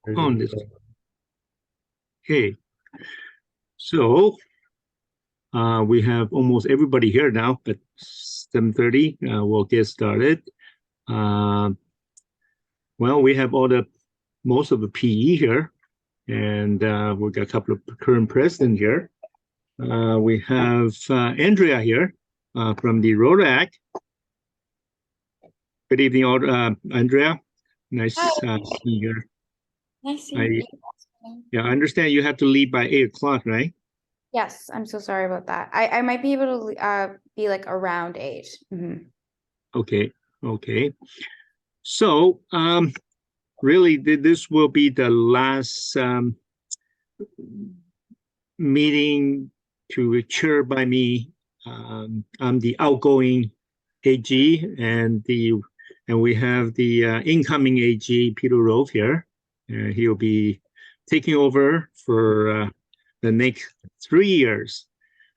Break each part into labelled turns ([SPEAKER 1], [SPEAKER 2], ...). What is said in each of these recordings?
[SPEAKER 1] on this. Okay, so we have almost everybody here now at 7:30. We'll get started. Well, we have most of the PE here, and we've got a couple of current presidents here. We have Andrea here from the Rotary Act. Good evening, Andrea. Nice to see you here.
[SPEAKER 2] Nice seeing you.
[SPEAKER 1] Yeah, I understand you have to leave by 8 o'clock, right?
[SPEAKER 2] Yes, I'm so sorry about that. I might be able to be like around 8.
[SPEAKER 1] Okay. So, really, this will be the last meeting to chair by me. I'm the outgoing AG, and we have the incoming AG, Peter Rove here. He'll be taking over for the next 3 years.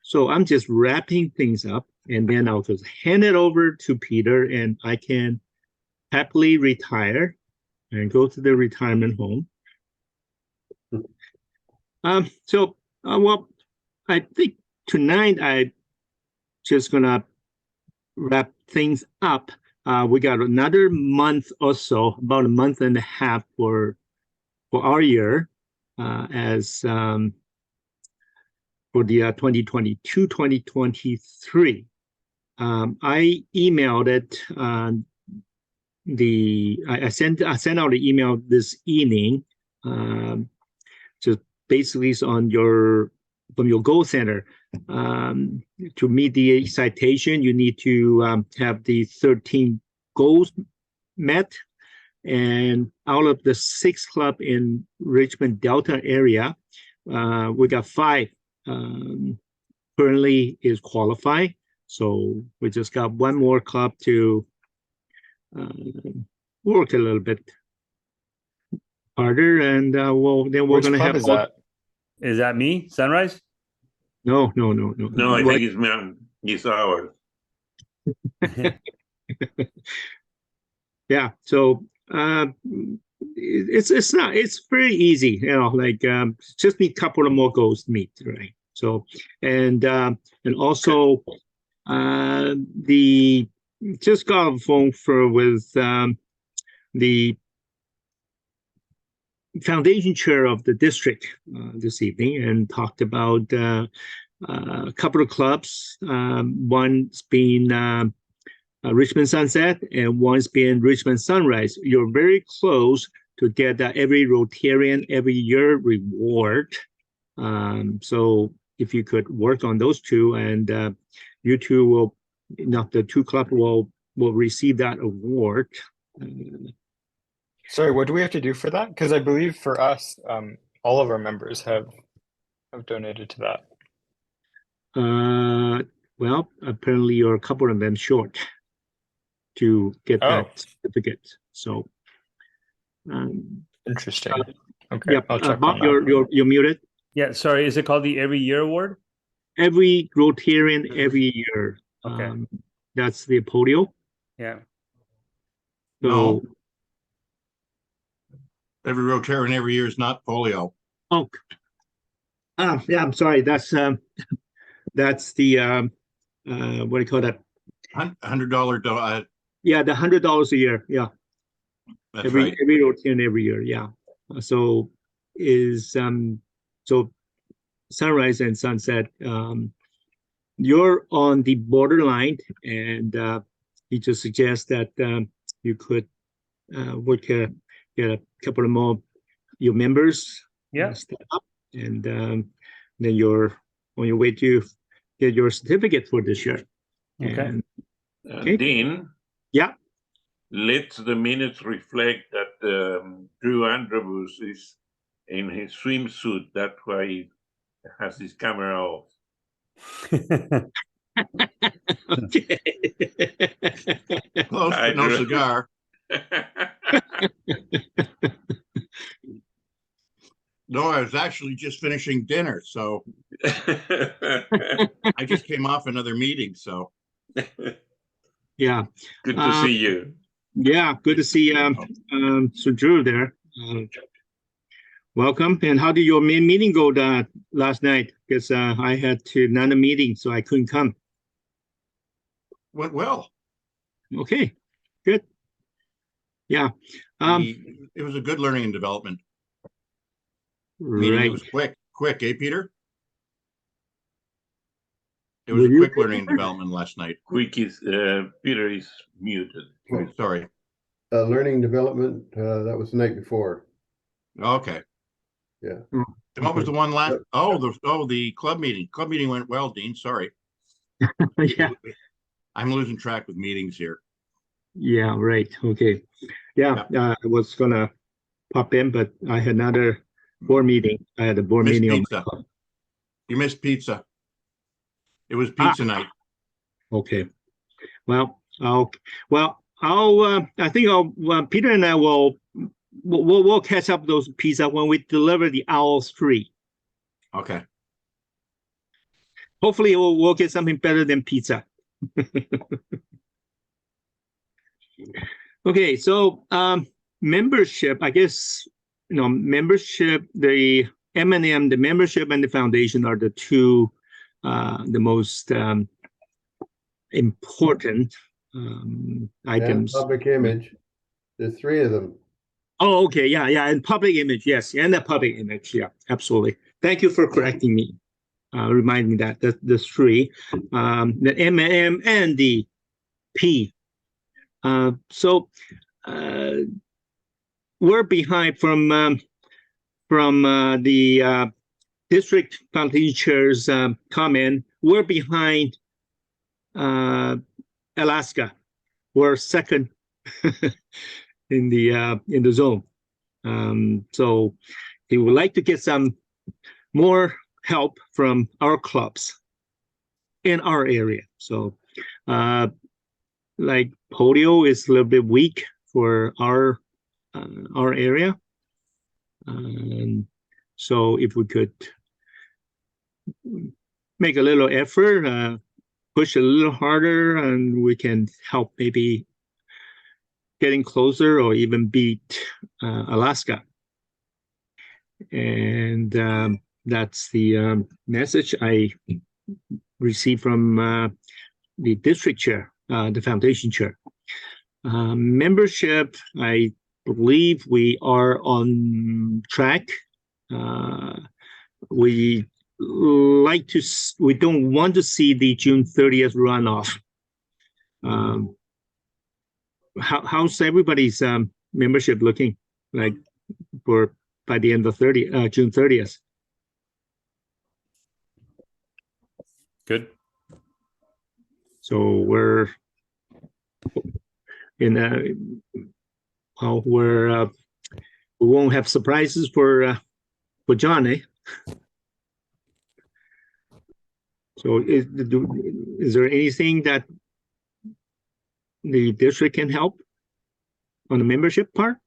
[SPEAKER 1] So I'm just wrapping things up, and then I'll just hand it over to Peter, and I can happily retire and go to the retirement home. Well, I think tonight I just gonna wrap things up. We got another month or so, about a month and a half for our year, as for the 2022-2023. I emailed it. I sent out an email this evening, just basically from your goal center. To meet the citation, you need to have the 13 goals met, and out of the 6 clubs in Richmond Delta area, we got 5 currently is qualified. So we just got one more club to work a little bit harder, and we're going to have.
[SPEAKER 3] Is that me, Sunrise?
[SPEAKER 1] No.
[SPEAKER 4] No, I think it's ours.
[SPEAKER 1] Yeah. So it's very easy, like just need a couple of more goals to meet, right? So and also just got a phone with the foundation chair of the district this evening, and talked about a couple of clubs. One's been Richmond Sunset, and one's been Richmond Sunrise. You're very close to get every Rotarian every year reward. So if you could work on those 2, and you two will, the 2 clubs will receive that award.
[SPEAKER 5] Sorry, what do we have to do for that? Because I believe for us, all of our members have donated to that.
[SPEAKER 1] Well, apparently you're a couple of them short to get that certificate. So
[SPEAKER 5] interesting. Okay,
[SPEAKER 1] yeah.
[SPEAKER 5] I'll check
[SPEAKER 1] Bob,
[SPEAKER 5] on that.
[SPEAKER 1] you're muted.
[SPEAKER 3] Yeah, sorry. Is it called the Every Year Award?
[SPEAKER 1] Every Rotarian every year.
[SPEAKER 3] Okay.
[SPEAKER 1] That's the polio.
[SPEAKER 3] Yeah.
[SPEAKER 1] So
[SPEAKER 4] No. Every Rotarian every year is not polio.
[SPEAKER 1] Oh. Yeah, I'm sorry. That's the what do you call that?
[SPEAKER 4] $100.
[SPEAKER 1] Yeah, the $100 a year. Yeah.
[SPEAKER 4] That's
[SPEAKER 1] every
[SPEAKER 4] right.
[SPEAKER 1] Rotarian every year. Yeah. So so Sunrise and Sunset, you're on the borderline, and he just suggests that you could get a couple of more your members step up, and then you're on your way to get your certificate for this year.
[SPEAKER 3] Okay.
[SPEAKER 1] Okay.
[SPEAKER 4] Dean?
[SPEAKER 1] Yeah.
[SPEAKER 4] Let the minutes reflect that Drew Andrews is in his swimsuit. That's why he has his camera off.
[SPEAKER 1] Okay.
[SPEAKER 4] Close, but no cigar. No, I was actually just finishing dinner, so I just came off another meeting, so.
[SPEAKER 1] Yeah.
[SPEAKER 4] Good to see you.
[SPEAKER 1] Yeah, good to see so Drew there. welcome. And how did your main meeting go last night? Because I had another meeting, so I couldn't come.
[SPEAKER 6] Went well.
[SPEAKER 1] Okay, good. Yeah.
[SPEAKER 6] It was a good learning and development meeting.
[SPEAKER 1] Right.
[SPEAKER 6] It was quick, eh, Peter? It
[SPEAKER 1] Were
[SPEAKER 6] was a
[SPEAKER 1] you
[SPEAKER 6] quick
[SPEAKER 1] there,
[SPEAKER 6] learning and
[SPEAKER 1] Peter?
[SPEAKER 6] development last night.
[SPEAKER 4] Quick is Peter is muted.
[SPEAKER 6] Oh, sorry.
[SPEAKER 7] Learning development, that was the night before.
[SPEAKER 6] Okay.
[SPEAKER 7] Yeah.
[SPEAKER 1] Oh,
[SPEAKER 6] And what was
[SPEAKER 1] okay.
[SPEAKER 6] the one last? The club meeting. Club meeting went well, Dean. Sorry.
[SPEAKER 1] Yeah.
[SPEAKER 6] I'm losing track with meetings here.
[SPEAKER 1] Yeah, right. Okay. Yeah, I was gonna pop in, but I had another board meeting. I had a board
[SPEAKER 6] Missed
[SPEAKER 1] meeting on
[SPEAKER 6] pizza. You missed pizza. It was pizza night.
[SPEAKER 1] Okay. Well, I think Peter and I we'll catch up those pizza when we deliver the Owls 3.
[SPEAKER 6] Okay.
[SPEAKER 1] Hopefully we'll get something better than pizza. Okay, so membership, I guess, membership, the M&M, the membership and the foundation are the two the most important items.
[SPEAKER 7] And public image. There's 3 of them.
[SPEAKER 1] Oh, okay, yeah, and public image, yes, and the public image, yeah, absolutely. Thank you for correcting me, reminding me that the 3, the M&M and the P. So we're behind from the district foundation chair's comment. We're behind Alaska. We're second in the zone. So he would like to get some more help from our clubs in our area. So like polio is a little bit weak for our area. So if we could make a little effort, push a little harder, and we can help maybe getting closer or even beat Alaska. And that's the message I received from the district chair, the foundation chair. Membership, I believe we are on track. We don't want to see the June 30th runoff. How's everybody's membership looking like by the end of June 30th?
[SPEAKER 3] Good.
[SPEAKER 1] So we're in we won't have surprises for John, eh? So is there anything that the district can help on the membership part?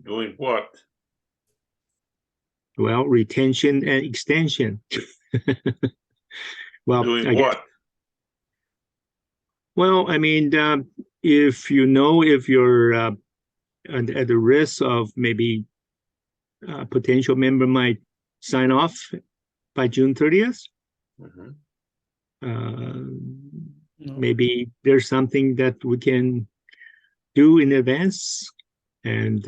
[SPEAKER 4] Doing what?
[SPEAKER 1] Well, retention and extension. Well,
[SPEAKER 4] Doing what?
[SPEAKER 1] Well, I mean, if you're at the risk of maybe a potential member might sign off by June 30th, maybe there's something that we can do in advance and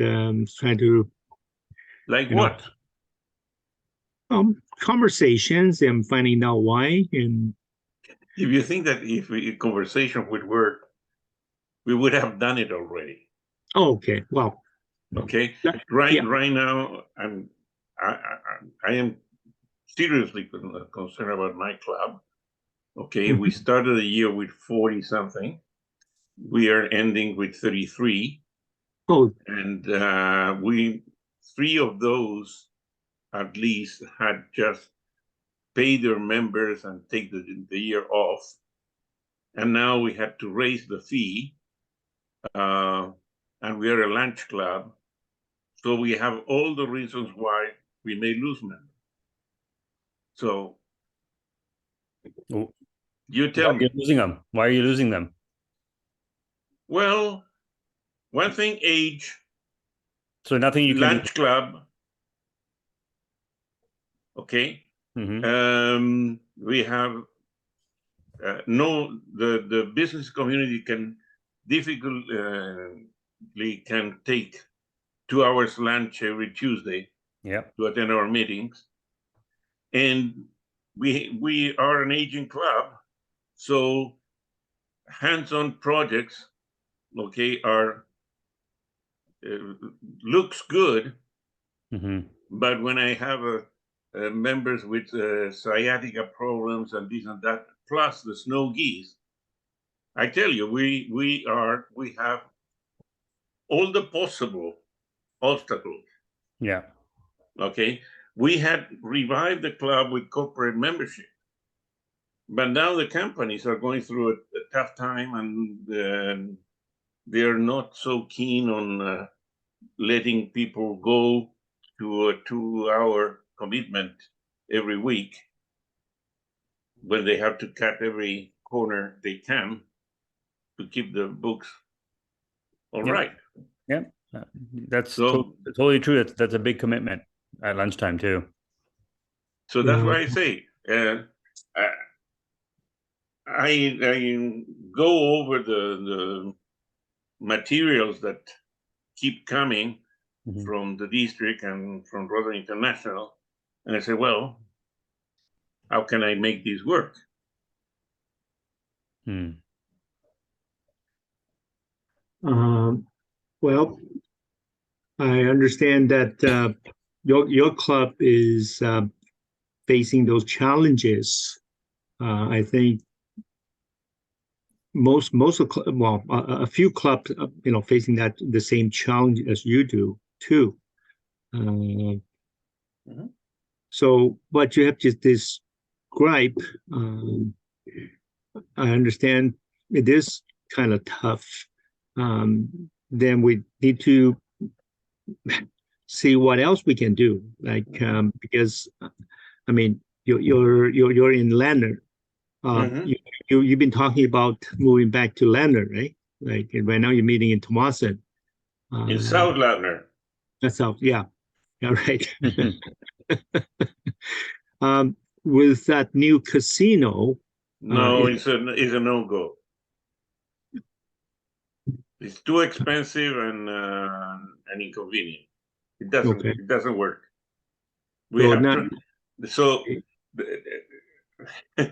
[SPEAKER 1] try to
[SPEAKER 4] Like what?
[SPEAKER 1] Conversations and finding out why. And
[SPEAKER 4] If you think that if a conversation would work, we would have done it already.
[SPEAKER 1] oh, okay, well,
[SPEAKER 4] Okay,
[SPEAKER 1] yeah.
[SPEAKER 4] right now, I am seriously concerned about my club. Okay, we started the year with 40 something. We are ending with 33.
[SPEAKER 1] Oh,
[SPEAKER 4] And 3 of those at least had just paid their members and take the year off. And now we had to raise the fee. And we are a lunch club. So we have all the reasons why we may lose members. So you tell me.
[SPEAKER 3] You're losing them. Why are you losing them?
[SPEAKER 4] Well, one thing, age.
[SPEAKER 3] So nothing you can
[SPEAKER 4] lunch club. Okay.
[SPEAKER 3] do.
[SPEAKER 4] We have the business community can difficultly can take 2 hours lunch every Tuesday
[SPEAKER 3] Yeah.
[SPEAKER 4] to attend our meetings, and we are an aging club, so hands-on projects, okay, are looks good, but when I have members with sciatica problems and this and that, plus the snow geese, I tell you, we have all the possible obstacles.
[SPEAKER 3] Yeah.
[SPEAKER 4] Okay, we had revived the club with corporate membership, but now the companies are going through a tough time, and they're not so keen on letting people go to a 2-hour commitment every week when they have to cut every corner they can to keep the books all
[SPEAKER 3] Yep.
[SPEAKER 4] right.
[SPEAKER 3] Yeah. That's
[SPEAKER 4] So-
[SPEAKER 3] totally true. That's a big commitment at lunchtime too.
[SPEAKER 4] So that's why I say I go over the materials that keep coming from the district and from Rotary International, and I say, well, how can I make this work?
[SPEAKER 1] Well, I understand that your club is facing those challenges. I think most of a few clubs, facing the same challenge as you do too. So what you have just described, I understand it is kind of tough. Then we need to see what else we can do, like because I mean you're in Leonard. You've been talking about moving back to Leonard, right? Like right now you're meeting in Tomasen.
[SPEAKER 4] In South Ladner.
[SPEAKER 1] That's South, yeah, right. With that new casino.
[SPEAKER 4] No, it's a no-go. It's too expensive and inconvenient. It doesn't work. We
[SPEAKER 1] So
[SPEAKER 4] have
[SPEAKER 1] not,
[SPEAKER 4] so
[SPEAKER 1] no,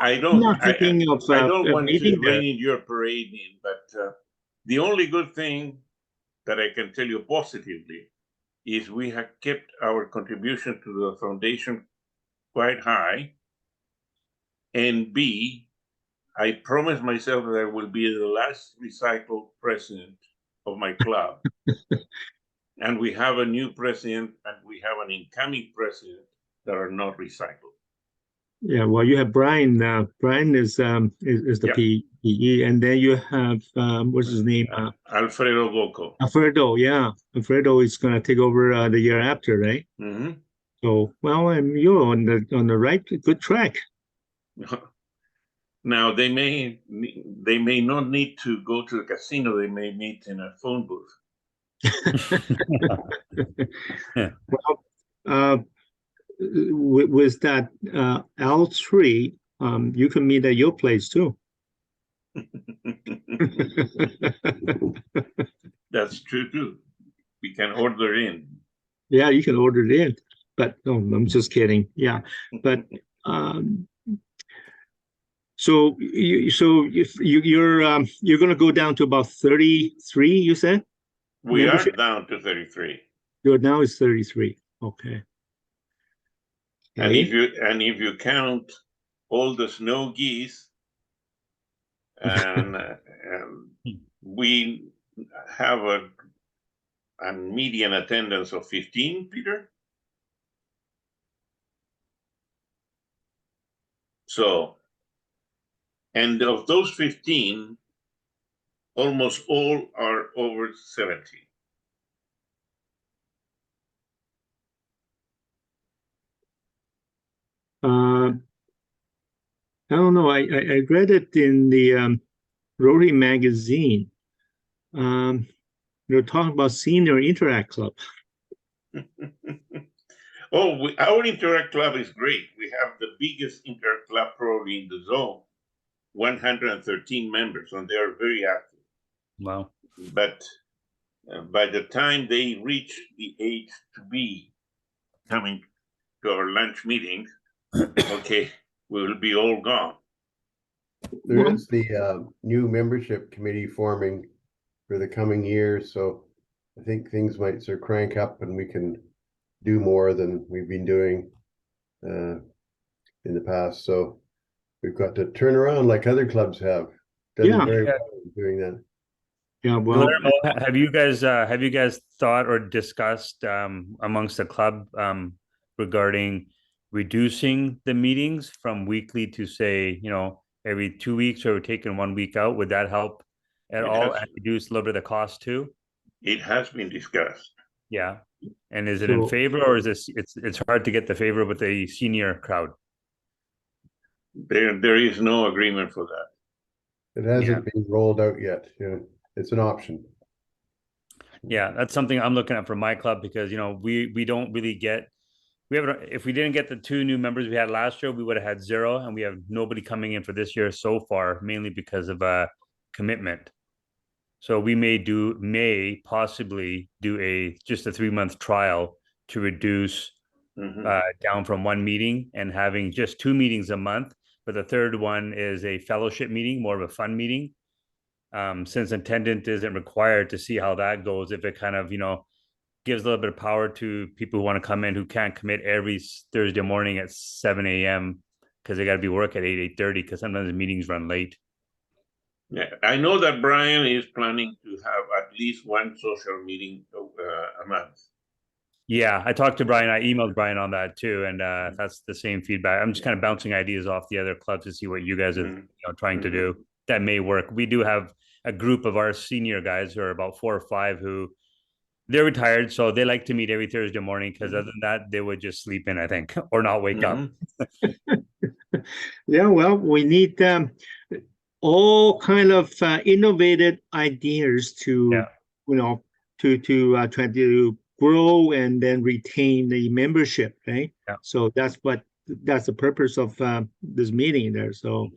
[SPEAKER 4] I
[SPEAKER 1] I'm
[SPEAKER 4] don't
[SPEAKER 1] not thinking of
[SPEAKER 4] I don't want to
[SPEAKER 1] meeting there.
[SPEAKER 4] rain in your parade, but the only good thing that I can tell you positively is we have kept our contribution to the foundation quite high, and B, I promised myself that I will be the last recycled president of my club. And we have a new president and we have an incoming president that are not recycled.
[SPEAKER 1] Yeah, well, you have Brian. Brian is the PE, and then you have what's his name?
[SPEAKER 4] Alfredo Bocco.
[SPEAKER 1] Alfredo. Yeah, Alfredo is going to take over the year after, right? So, well, you're on the right, good track.
[SPEAKER 4] Now they may not need to go to the casino. They may meet in a phone booth.
[SPEAKER 1] Well, with that L3, you can meet at your place too.
[SPEAKER 4] That's true too. We can order in.
[SPEAKER 1] Yeah, you can order it in, but no, I'm just kidding. Yeah, but so if you're going to go down to about 33, you said?
[SPEAKER 4] We are down to 33.
[SPEAKER 1] Your now is 33. Okay.
[SPEAKER 4] And if you count all the snow geese, and we have a median attendance of 15, Peter. So, and of those 15, almost all are over 70.
[SPEAKER 1] I don't know. I read it in the Rotary magazine. They're talking about senior interact club.
[SPEAKER 4] Oh, our Interact Club is great. We have the biggest Interact Club probably in the zone, 113 members, and they are very active.
[SPEAKER 3] Wow.
[SPEAKER 4] But by the time they reach the age to be coming to our lunch meeting, okay, we will be all gone.
[SPEAKER 7] There is the new membership committee forming for the coming year, so I think things might sort of crank up and we can do more than we've been doing in the past. So we've got to turn around like other clubs have done
[SPEAKER 1] Yeah.
[SPEAKER 7] very well in doing that.
[SPEAKER 1] Yeah, well,
[SPEAKER 3] Guillermo, have you guys thought or discussed amongst the club regarding reducing the meetings from weekly to, say, every 2 weeks, or taking 1 week out? Would that help at all and reduce a little bit of the cost too?
[SPEAKER 4] It has been discussed.
[SPEAKER 3] Yeah. And is it in
[SPEAKER 1] So-
[SPEAKER 3] favor, or is it's hard to get the favor with the senior crowd?
[SPEAKER 4] There is no agreement for that.
[SPEAKER 7] It hasn't been rolled out yet. It's an option.
[SPEAKER 3] Yeah, that's something I'm looking at for my club, because we don't really get, if we didn't get the 2 new members we had last year, we would have had 0, and we have nobody coming in for this year so far, mainly because of commitment. So we may possibly do just a 3-month trial to reduce down from 1 meeting and having just 2 meetings a month. But the third one is a fellowship meeting, more of a fun meeting. Since attendance isn't required, to see how that goes, if it kind of, gives a little bit of power to people who want to come in, who can't commit every Thursday morning at 7 a.m. because they got to be work at 8:30, because sometimes the meetings run late.
[SPEAKER 4] Yeah, I know that Brian is planning to have at least 1 social meeting a month.
[SPEAKER 3] Yeah, I talked to Brian. I emailed Brian on that too, and that's the same feedback. I'm just kind of bouncing ideas off the other clubs to see what you guys are trying to do that may work. We do have a group of our senior guys who are about 4 or 5 who they're retired, so they like to meet every Thursday morning, because other than that, they would just sleep in, I think, or not wake up.
[SPEAKER 1] Yeah, well, we need all kind of innovative ideas to, to try to grow and then retain the membership, right?
[SPEAKER 3] Yeah.
[SPEAKER 1] So that's the purpose of this meeting there. So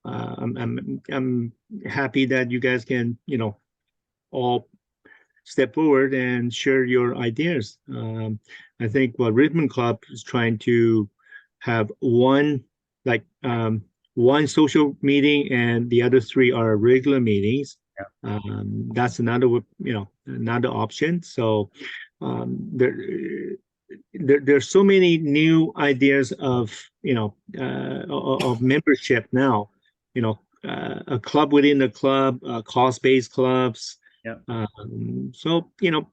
[SPEAKER 1] I'm happy that you guys can, all step forward and share your ideas. I think what Richmond Club is trying to have one social meeting, and the other 3 are regular meetings.
[SPEAKER 3] Yeah.
[SPEAKER 1] That's another option. So there's so many new ideas of membership now. A club within a club, cost-based clubs.
[SPEAKER 3] Yeah.
[SPEAKER 1] So the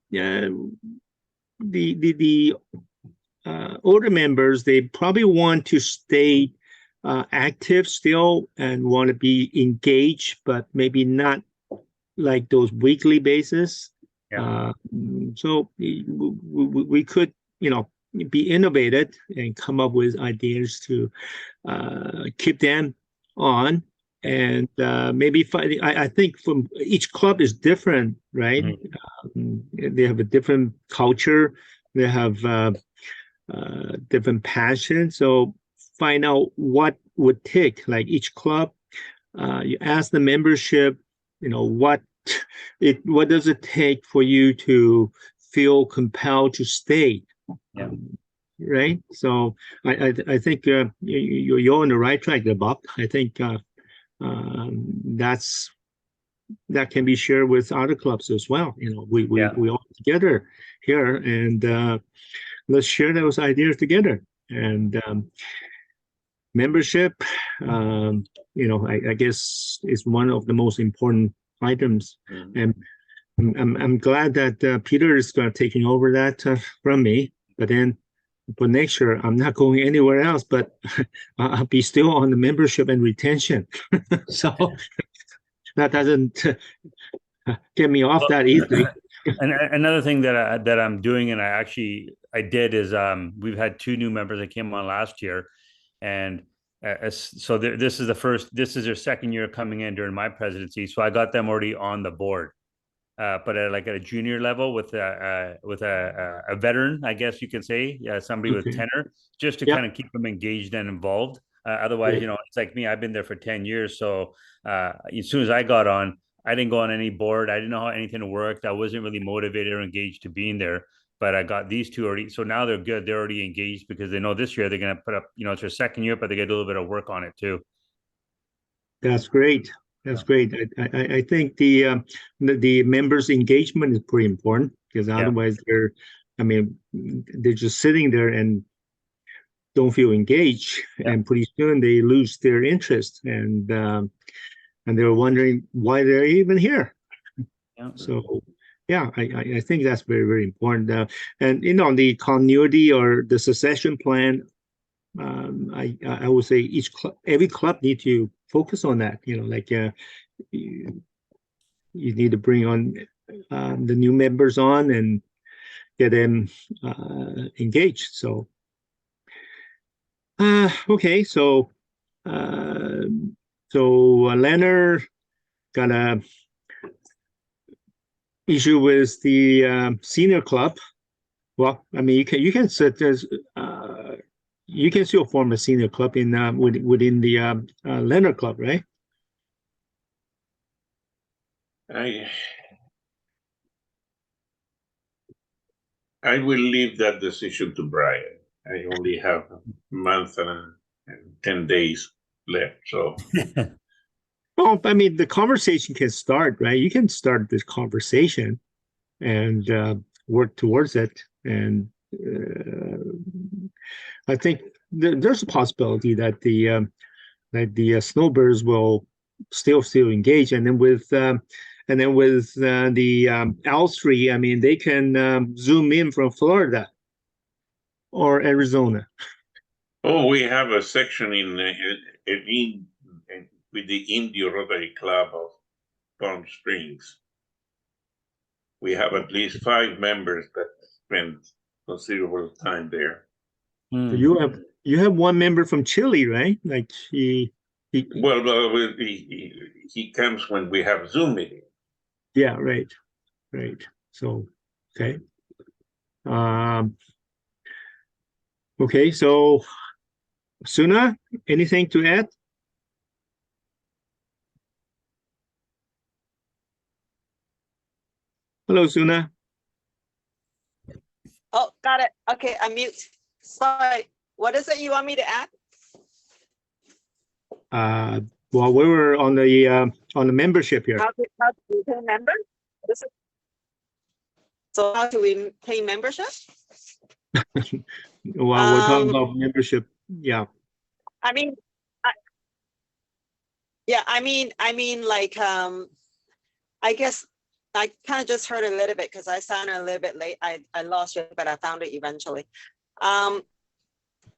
[SPEAKER 1] older members, they probably want to stay active still and want to be engaged, but maybe not like those weekly basis.
[SPEAKER 3] Yeah.
[SPEAKER 1] So we could, be innovative and come up with ideas to keep them on. And maybe I think from each club is different, right? They have a different culture. They have different passion. So find out what would take, like each club. You ask the membership, what does it take for you to feel compelled to stay?
[SPEAKER 3] Yeah.
[SPEAKER 1] Right. So I think you're on the right track there, Bob. I think that can be shared with other clubs as well. We all together here, and let's share those ideas together. And membership, I guess is one of the most important items. And I'm glad that Peter is taking over that from me. But then for next year, I'm not going anywhere else, but I'll be still on the membership and retention. So that doesn't get me off that easily.
[SPEAKER 3] And another thing that I'm doing, and I did, is we've had 2 new members that came on last year, and so this is their second year coming in during my presidency. So I got them already on the board. but like at a junior level with a veteran, I guess you could say, somebody with
[SPEAKER 1] Okay.
[SPEAKER 3] tenure, just to
[SPEAKER 1] Yeah.
[SPEAKER 3] kind of keep them engaged and involved. Otherwise,
[SPEAKER 1] Great.
[SPEAKER 3] you know, it's like me. I've been there for 10 years, so as soon as I got on, I didn't go on any board. I didn't know how anything worked. I wasn't really motivated or engaged to being there. But I got these two already, so now they're good. They're already engaged because they know this year they're going to put up. You know, it's their second year, but they get a little bit of work on it too.
[SPEAKER 1] That's great. That's great. I think the members' engagement is pretty important, because otherwise they're just sitting there and don't feel engaged, and pretty soon they lose their interest, and they're wondering why they're even here. So yeah, I think that's very, very important. And you know, the continuity or the succession plan, I would say every club need to focus on that. You know, like you need to bring on the new members on and get them engaged. So okay, so Leonard got a issue with the senior club. Well, I mean, you can set as you can still form a senior club in within the Leonard club, right?
[SPEAKER 4] I will leave that decision to Brian. I only have a month and 10 days left, so.
[SPEAKER 1] Well, I mean, the conversation can start, right? You can start this conversation and work towards it. And I think there's a possibility that the snowbirds will still engage, and then with the L3, I mean, they can zoom in from Florida or Arizona.
[SPEAKER 4] Oh, we have a section with the Indio Rotary Club of Palm Springs. We have at least 5 members that spend considerable time there.
[SPEAKER 1] So you have one member from Chile, right? Like he
[SPEAKER 4] comes when we have Zoom meeting.
[SPEAKER 1] Yeah, right. So okay. Okay, so Suna, anything to add? Hello, Suna.
[SPEAKER 8] Oh, got it. Okay, I'm mute. Sorry. What is it you want me to add?
[SPEAKER 1] Well, we were on the membership here.
[SPEAKER 8] How do we pay members? So how do we pay membership?
[SPEAKER 1] Well, we're talking about membership. Yeah.
[SPEAKER 8] I mean, like, I guess I kind of just heard a little bit because I sounded a little bit late. I lost it, but I found it eventually.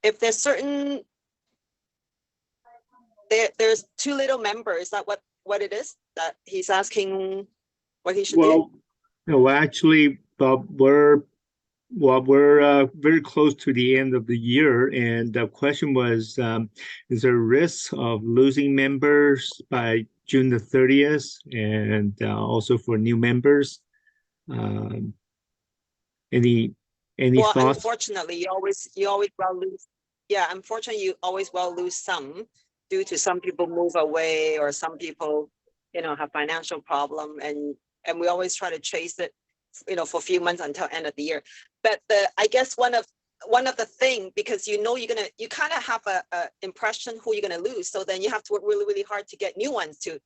[SPEAKER 8] If there's certain, there's too little members, is that what it is that he's asking what he should do?
[SPEAKER 1] No, actually, Bob, we're very close to the end of the year, and the question was, is there a risk of losing members by June the 30th, and also for new members? Any thoughts?
[SPEAKER 8] Unfortunately, you always will lose. Yeah, unfortunately, you always will lose some due to some people move away or some people, you know, have financial problem, and we always try to chase it, you know, for a few months until end of the year. But I guess one of the thing, because you know you kind of have a impression who you're gonna lose, so then you have to work really, really hard to get new ones to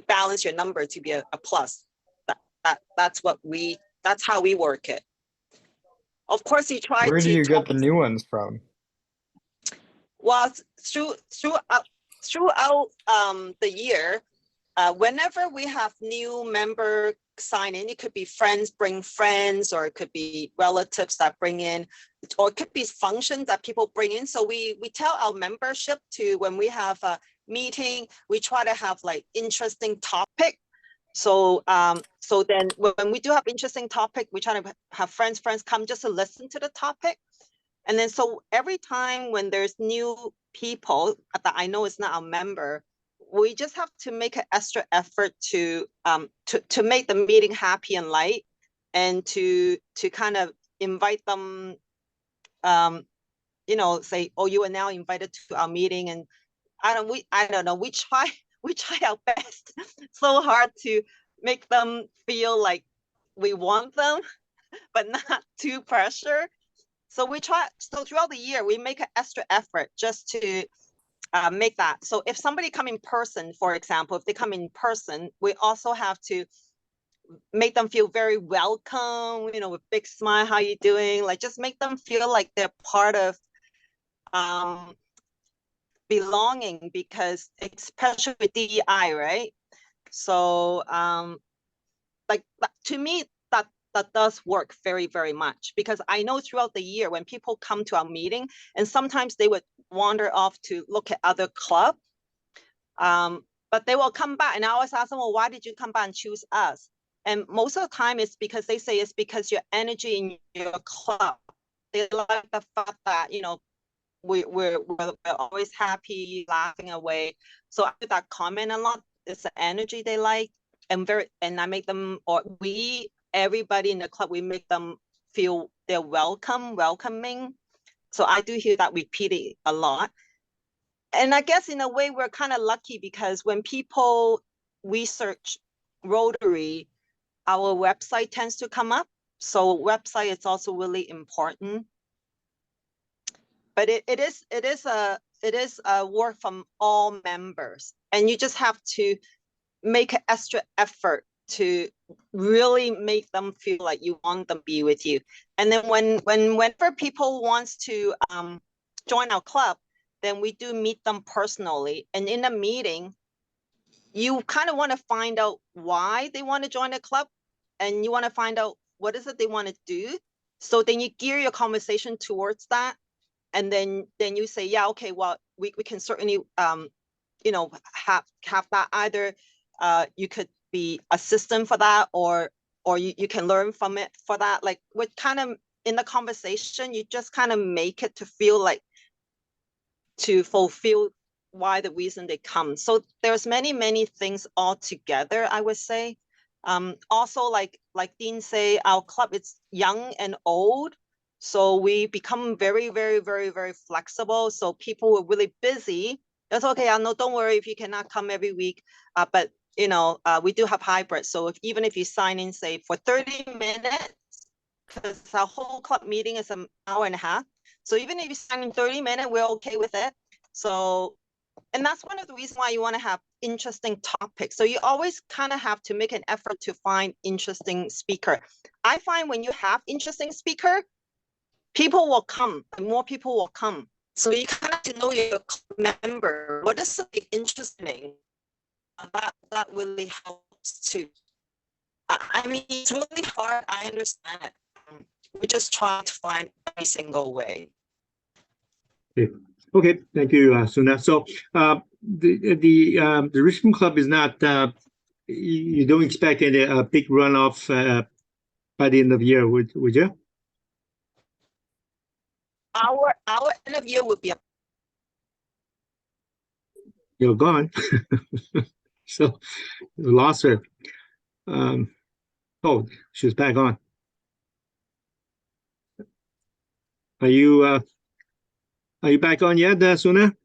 [SPEAKER 8] balance your number to be a plus. That's how we work it. Of course, you try.
[SPEAKER 5] Where do you get the new ones from?
[SPEAKER 8] Well, throughout the year, whenever we have new member sign in, it could be friends bring friends, or it could be relatives that bring in, or it could be functions that people bring in. So we tell our membership to, when we have a meeting, we try to have like interesting topic. So then when we do have interesting topic, we try to have friends come just to listen to the topic. And then so every time when there's new people that I know is not a member, we just have to make an extra effort to make the meeting happy and light, and to kind of invite them, you know, say, oh, you are now invited to our meeting. And I don't know, we try our best so hard to make them feel like we want them, but not too pressure. So we try, so throughout the year, we make an extra effort just to make that. So if somebody come in person, for example, if they come in person, we also have to make them feel very welcome, you know, with big smile, how you doing? Like, just make them feel like they're part of belonging, because especially with DEI, right? So like, to me, that does work very, very much, because I know throughout the year when people come to our meeting, and sometimes they would wander off to look at other club, but they will come back, and I always ask them, well, why did you come back and choose us? And most of the time it's because they say it's because your energy in your club. They like the fact that, you know, we're always happy, laughing away. So I do that comment a lot. It's the energy they like, and I make them, or everybody in the club, we make them feel they're welcoming. So I do hear that repeated a lot. And I guess in a way we're kind of lucky, because when people research Rotary, our website tends to come up. So website is also really important. But it is a work from all members, and you just have to make an extra effort to really make them feel like you want them to be with you. And then whenever people wants to join our club, then we do meet them personally. And in a meeting, you kind of want to find out why they want to join the club, and you want to find out what is it they want to do. So then you gear your conversation towards that. And then you say, yeah, okay, well, we can certainly, you know, have that. Either you could be assistant for that, or you can learn from it for that. Like, what kind of, in the conversation, you just kind of make it to feel like to fulfill why the reason they come. So there's many things all together, I would say. Also, like Dean say, our club is young and old. So we become very flexible. So people were really busy. That's okay. I know, don't worry if you cannot come every week. But you know, we do have hybrid. So even if you sign in, say, for 30 minutes, because our whole club meeting is an hour and a half. So even if you sign in 30 minutes, we're okay with it. So, and that's one of the reasons why you want to have interesting topics. So you always kind of have to make an effort to find interesting speaker. I find when you have interesting speaker, people will come, and more people will come. So you kind of have to know your member. What is something interesting? That really helps too. I mean, it's really hard. I understand it. We just try to find every single way.
[SPEAKER 1] Okay, thank you, Suna. So the Richmond Club is not. You don't expect a big runoff by the end of the year, would you?
[SPEAKER 8] Our end of year would be.
[SPEAKER 1] You're gone. So we lost her. Oh, she's back on. Are you back on yet, Suna?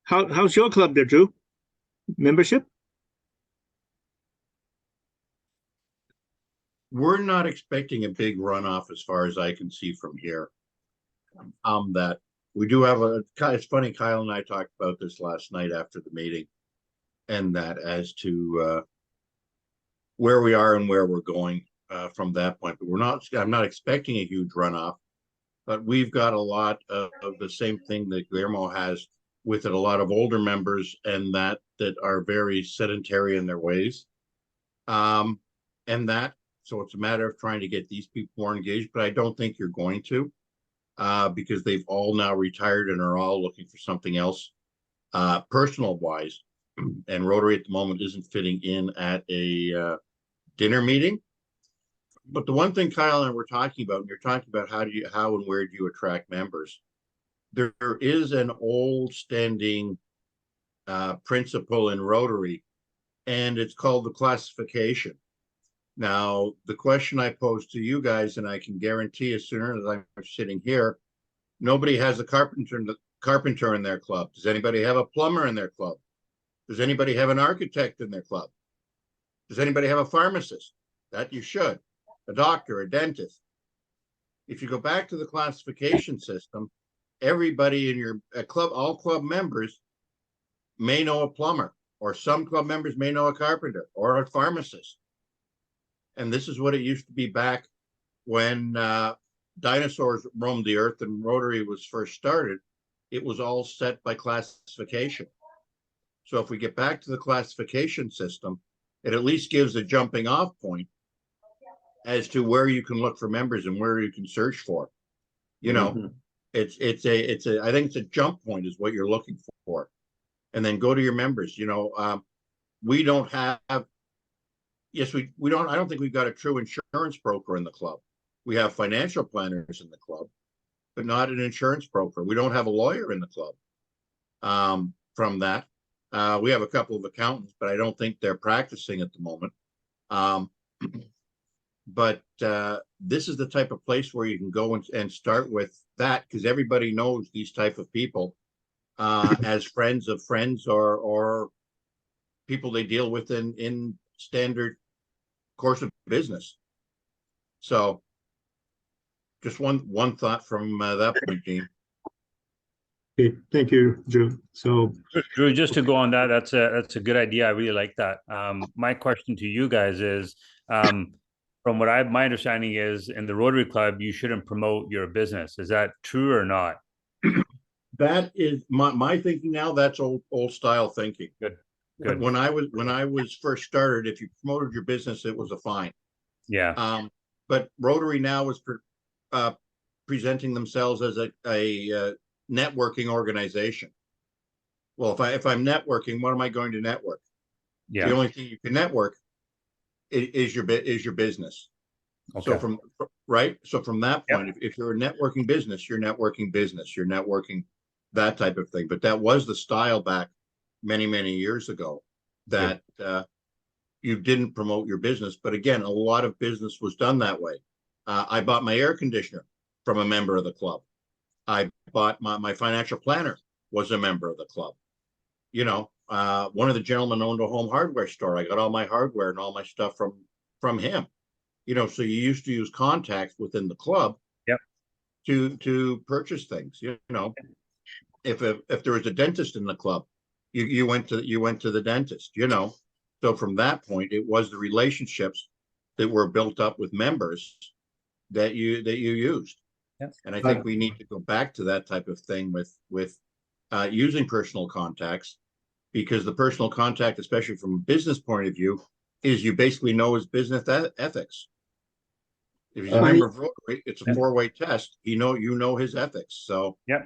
[SPEAKER 1] How's your club there, Drew? Membership?
[SPEAKER 6] We're not expecting a big runoff as far as I can see from here. That we do have it's funny, Kyle and I talked about this last night after the meeting, and that as to where we are and where we're going from that point. But I'm not expecting a huge runoff, but we've got a lot of the same thing that Guillermo has with it, a lot of older members, and that are very sedentary in their ways. And that, so it's a matter of trying to get these people more engaged, but I don't think you're going to, because they've all now retired and are all looking for something else, personal wise. And Rotary at the moment isn't fitting in at a dinner meeting. but the one thing Kyle and I were talking about, and you're talking about how and where do you attract members? There is an old standing principle in Rotary, and it's called the classification. Now, the question I pose to you guys, and I can guarantee as soon as I'm sitting here, nobody has a carpenter in their club. Does anybody have a plumber in their club? Does anybody have an architect in their club? Does anybody have a pharmacist? That you should. A doctor, a dentist. If you go back to the classification system, everybody in your club, all club members may know a plumber, or some club members may know a carpenter or a pharmacist. And this is what it used to be back when dinosaurs roamed the earth and Rotary was first started. It was all set by classification. So if we get back to the classification system, it at least gives a jumping off point as to where you can look for members and where you can search for. You know, I think it's a jump point is what you're looking for. And then go to your members. You know, we don't have, yes, we don't, I don't think we've got a true insurance broker in the club. We have financial planners in the club, but not an insurance broker. We don't have a lawyer in the club. From that, we have a couple of accountants, but I don't think they're practicing at the moment. But this is the type of place where you can go and start with that, because everybody knows these type of people as friends of friends or people they deal with in standard course of business. So just one thought from that point, Gene.
[SPEAKER 1] Okay, thank you, Drew. So
[SPEAKER 3] Drew, just to go on that, that's a good idea. I really like that. My question to you guys is, from what my understanding is, in the Rotary Club, you shouldn't promote your business. Is that true or not?
[SPEAKER 6] That is my thinking now. That's old style thinking.
[SPEAKER 3] Good.
[SPEAKER 6] When I was first started, if you promoted your business, it was a fine.
[SPEAKER 3] Yeah.
[SPEAKER 6] But Rotary now is presenting themselves as a networking organization. Well, if I'm networking, what am I going to network?
[SPEAKER 3] Yeah.
[SPEAKER 6] The only thing you can network is your business.
[SPEAKER 3] Okay.
[SPEAKER 6] So from that point, if you're a networking business, you're networking that type of thing. But that was the style back many years ago, that you didn't promote your business. But again, a lot of business was done that way. I bought my air conditioner from a member of the club. I bought my financial planner was a member of the club. You know, one of the gentlemen owned a home hardware store. I got all my hardware and all my stuff from him. You know, so you used to use contacts within the club to purchase things. You know, if there was a dentist in the club, you went to the dentist. You know, so from that point, it was the relationships that were built up with members that you used.
[SPEAKER 3] Yes.
[SPEAKER 6] And I think we need to go back to that type of thing with using personal contacts, because the personal contact, especially from a business point of view, is you basically know his business ethics. If he's a member of Rotary, it's a 4-way test. You know his ethics. So
[SPEAKER 3] yeah,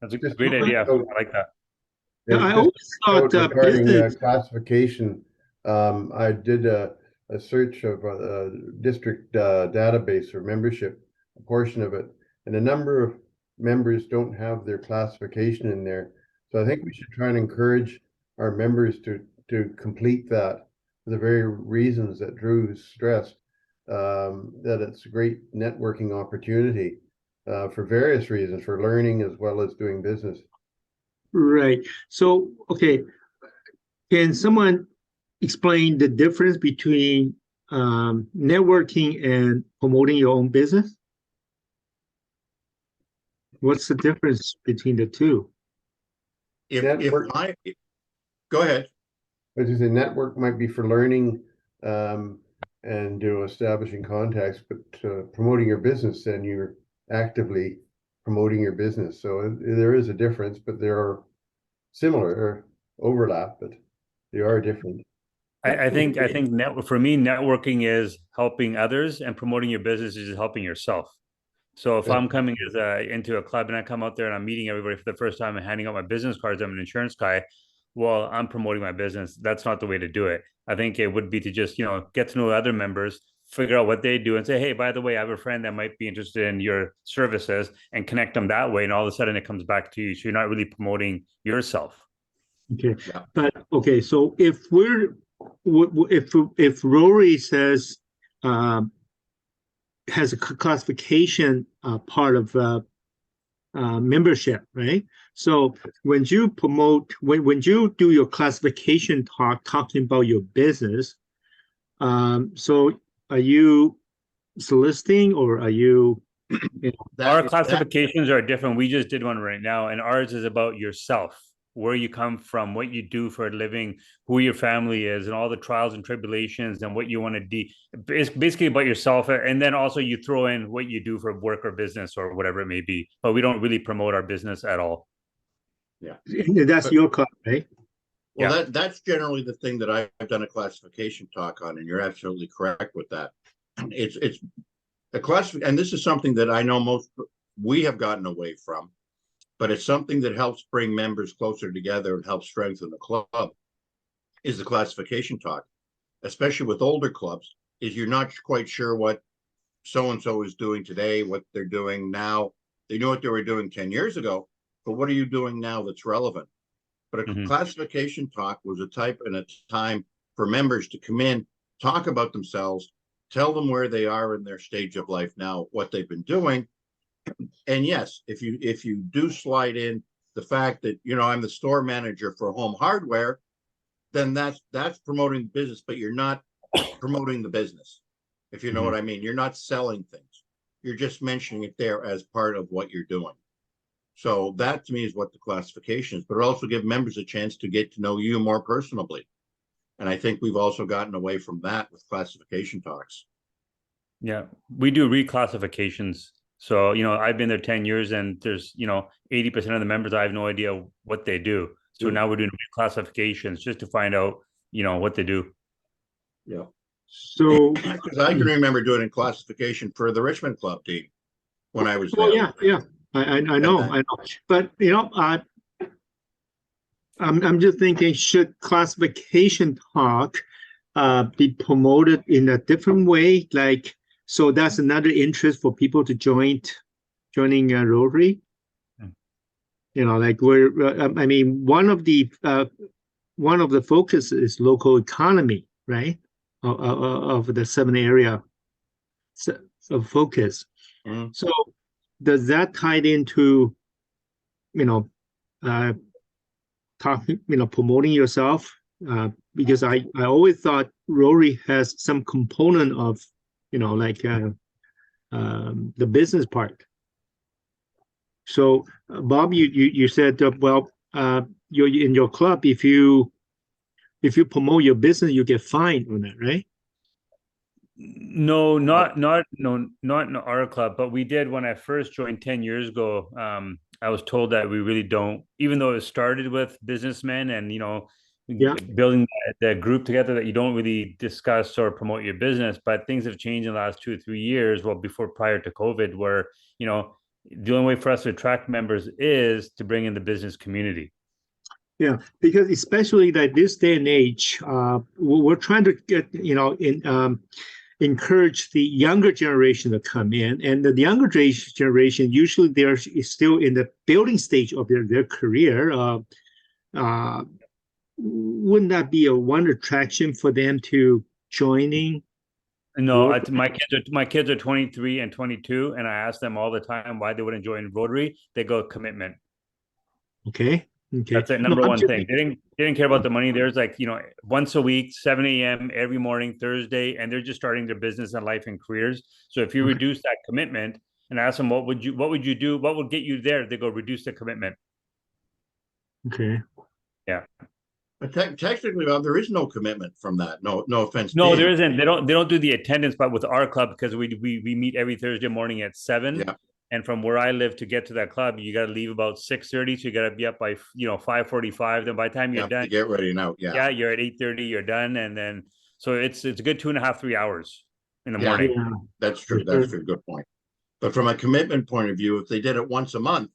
[SPEAKER 3] that's a great idea. I like that.
[SPEAKER 1] yeah, I always thought
[SPEAKER 7] regarding
[SPEAKER 1] business
[SPEAKER 7] classification, I did a search of a district database or membership, a portion of it, and a number of members don't have their classification in there. So I think we should try and encourage our members to complete that for the very reasons that Drew stressed, that it's a great networking opportunity for various reasons, for learning as well as doing business.
[SPEAKER 1] Right. So, okay, can someone explain the difference between networking and promoting your own business? What's the difference between the two?
[SPEAKER 6] Go ahead.
[SPEAKER 7] As you say, network might be for learning and establishing contacts, but promoting your business, then you're actively promoting your business. So there is a difference, but there are similar or overlap, but they are different.
[SPEAKER 3] I think for me, networking is helping others, and promoting your business is helping yourself. So if I'm coming into a club and I come out there and I'm meeting everybody for the first time and handing out my business cards, I'm an insurance guy. Well, I'm promoting my business. That's not the way to do it. I think it would be to just, get to know other members, figure out what they do and say, hey, by the way, I have a friend that might be interested in your services, and connect them that way. And all of a sudden it comes back to you. So you're not really promoting yourself.
[SPEAKER 1] Okay,
[SPEAKER 6] Yeah.
[SPEAKER 1] but okay, so if if Rotary says has a classification part of membership, right? So when you promote, when you do your classification talk, talking about your business, so are you soliciting, or are you?
[SPEAKER 3] Our classifications are different. We just did one right now, and ours is about yourself, where you come from, what you do for a living, who your family is, and all the trials and tribulations, and what you want to do. It's basically about yourself, and then also you throw in what you do for work or business or whatever it may be. But we don't really promote our business at all.
[SPEAKER 6] Yeah,
[SPEAKER 1] That's your club, right?
[SPEAKER 6] well,
[SPEAKER 3] Yeah.
[SPEAKER 6] that's generally the thing that I've done a classification talk on, and you're absolutely correct with that. It's a class, and this is something that I know we have gotten away from, but it's something that helps bring members closer together and helps strengthen the club, is the classification talk, especially with older clubs, is you're not quite sure what so-and-so is doing today, what they're doing now. They knew what they were doing 10 years ago, but what are you doing now that's relevant? But a classification talk was a type and a time for members to come in, talk about themselves, tell them where they are in their stage of life now, what they've been doing. And yes, if you do slide in the fact that, I'm the store manager for home hardware, then that's promoting business, but you're not promoting the business. If you know what I mean, you're not selling things. You're just mentioning it there as part of what you're doing. So that to me is what the classification is, but it also gives members a chance to get to know you more personally. And I think we've also gotten away from that with classification talks.
[SPEAKER 3] Yeah, we do reclassifications. So, I've been there 10 years, and there's, 80% of the members, I have no idea what they do. So now we're doing reclassifications just to find out, what they do.
[SPEAKER 6] Yeah.
[SPEAKER 1] So
[SPEAKER 6] because I can remember doing a classification for the Richmond club team when I was there.
[SPEAKER 1] Oh yeah. I know. But I'm just thinking, should classification talk be promoted in a different way? Like, so that's another interest for people to joining Rotary. Like I mean, one of the focus is local economy, right? Of the 7 area of focus. So does that tie into, promoting yourself? Because I always thought Rotary has some component of, like the business part. So Bob, you said, you're in your club. If you promote your business, you get fined on that, right?
[SPEAKER 3] No, not in our club, but we did when I first joined 10 years ago. I was told that we really don't, even though it started with businessmen and, building the group together, that you don't really discuss or promote your business. But things have changed in the last 2 or 3 years. Well, prior to COVID, where, the only way for us to attract members is to bring in the business community.
[SPEAKER 1] Yeah, because especially like this day and age, we're trying to get, encourage the younger generation to come in, and the younger generation usually they're still in the building stage of their career. Wouldn't that be one attraction for them to joining?
[SPEAKER 3] No, my kids are 23 and 22, and I ask them all the time why they wouldn't join Rotary. They go commitment.
[SPEAKER 1] Okay.
[SPEAKER 3] That's the number one thing. They didn't care about the money. There's like, once a week, 7 a.m. every morning, Thursday, and they're just starting their business and life and careers. So if you reduce that commitment and ask them, what would you do? What would get you there? They go, reduce the commitment.
[SPEAKER 1] Okay.
[SPEAKER 6] Yeah. But technically, Bob, there is no commitment from that. No offense.
[SPEAKER 3] No, there isn't. They don't do the attendance, but with our club, because we meet every Thursday morning at 7.
[SPEAKER 6] Yeah.
[SPEAKER 3] And from where I live to get to that club, you got to leave about 6:30. So you got to be up by 5:45. Then by the time you're done,
[SPEAKER 6] to get ready now.
[SPEAKER 3] Yeah, you're at 8:30. You're done, and then so it's a good 2.5, 3 hours in the morning.
[SPEAKER 6] Yeah, that's true. That's a good point. But from a commitment point of view, if they did it once a month,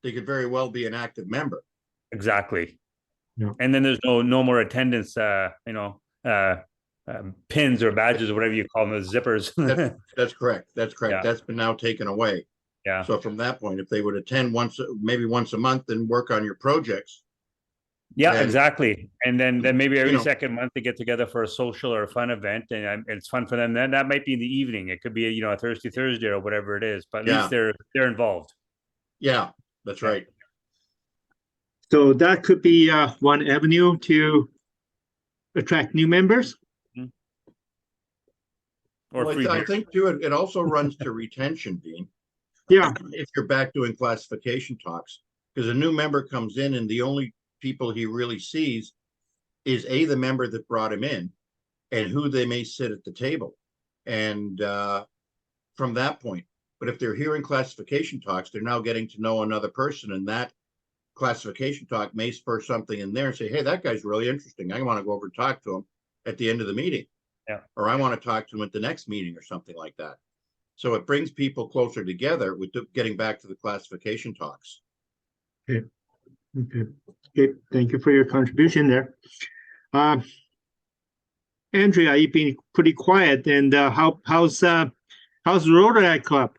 [SPEAKER 6] they could very well be an active member.
[SPEAKER 3] Exactly.
[SPEAKER 1] Yeah.
[SPEAKER 3] And then there's no more attendance. pins or badges or whatever you call them, those zippers.
[SPEAKER 6] That's correct. That's correct.
[SPEAKER 3] Yeah.
[SPEAKER 6] That's been now taken away.
[SPEAKER 3] Yeah.
[SPEAKER 6] So from that point, if they would attend maybe once a month and work on your projects.
[SPEAKER 3] Yeah,
[SPEAKER 6] then,
[SPEAKER 3] exactly. And then maybe every
[SPEAKER 6] you know,
[SPEAKER 3] second month they get together for a social or a fun event, and it's fun for them. Then that might be in the evening. It could be a Thursday or whatever it is, but at least they're involved.
[SPEAKER 6] Yeah, that's right.
[SPEAKER 1] So that could be one avenue to attract new members.
[SPEAKER 3] Or
[SPEAKER 6] Well, I think too, it also runs to retention, Dean.
[SPEAKER 1] Yeah.
[SPEAKER 6] If you're back doing classification talks, because a new member comes in and the only people he really sees is the member that brought him in and who they may sit at the table. And from that point, but if they're hearing classification talks, they're now getting to know another person, and that classification talk may spur something in there and say, hey, that guy's really interesting. I want to go over and talk to him at the end of the meeting.
[SPEAKER 3] Yeah.
[SPEAKER 6] Or I want to talk to him at the next meeting or something like that. So it brings people closer together with getting back to the classification talks.
[SPEAKER 1] Okay. Okay. Thank you for your contribution there. Andrea, you've been pretty quiet, and how's Rotary Club?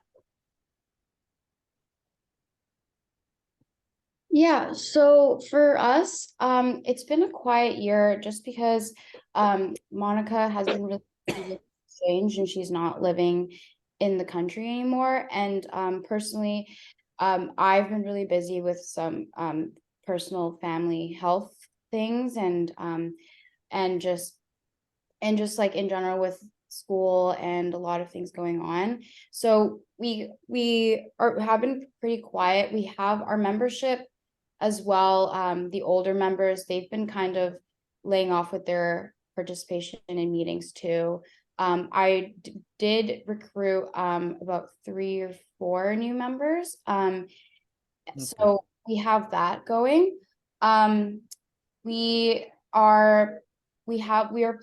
[SPEAKER 2] Yeah, so for us, it's been a quiet year just because Monica has been really busy with exchange and she's not living in the country anymore. And personally, I've been really busy with some personal family health things and just like in general with school and a lot of things going on. So we have been pretty quiet. We have our membership as well. The older members, they've been kind of laying off with their participation in meetings too. I did recruit about 3 or 4 new members. So we have that going. We are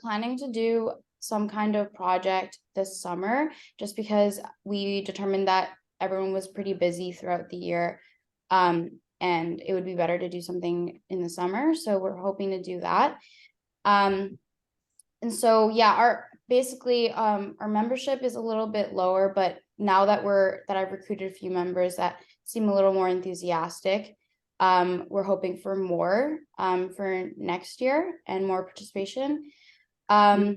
[SPEAKER 2] planning to do some kind of project this summer, just because we determined that everyone was pretty busy throughout the year. And it would be better to do something in the summer. So we're hoping to do that. And so, yeah, our membership is a little bit lower, but now that I've recruited a few members that seem a little more enthusiastic, we're hoping for more for next year and more participation. I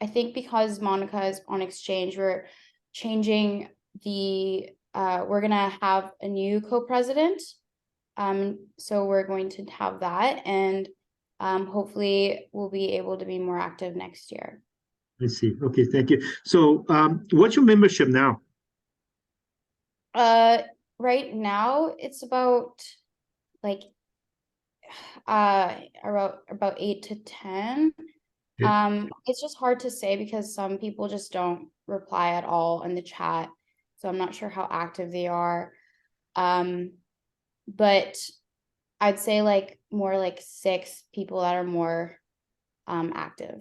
[SPEAKER 2] think because Monica is on exchange, we're changing we're gonna have a new co-president. So we're going to have that, and hopefully we'll be able to be more active next year.
[SPEAKER 1] I see. Okay, thank you. So what's your membership now?
[SPEAKER 2] Right now it's about like about 8 to 10.
[SPEAKER 1] Yeah.
[SPEAKER 2] It's just hard to say because some people just don't reply at all in the chat, so I'm not sure how active they are. But I'd say like more like 6 people that are more active.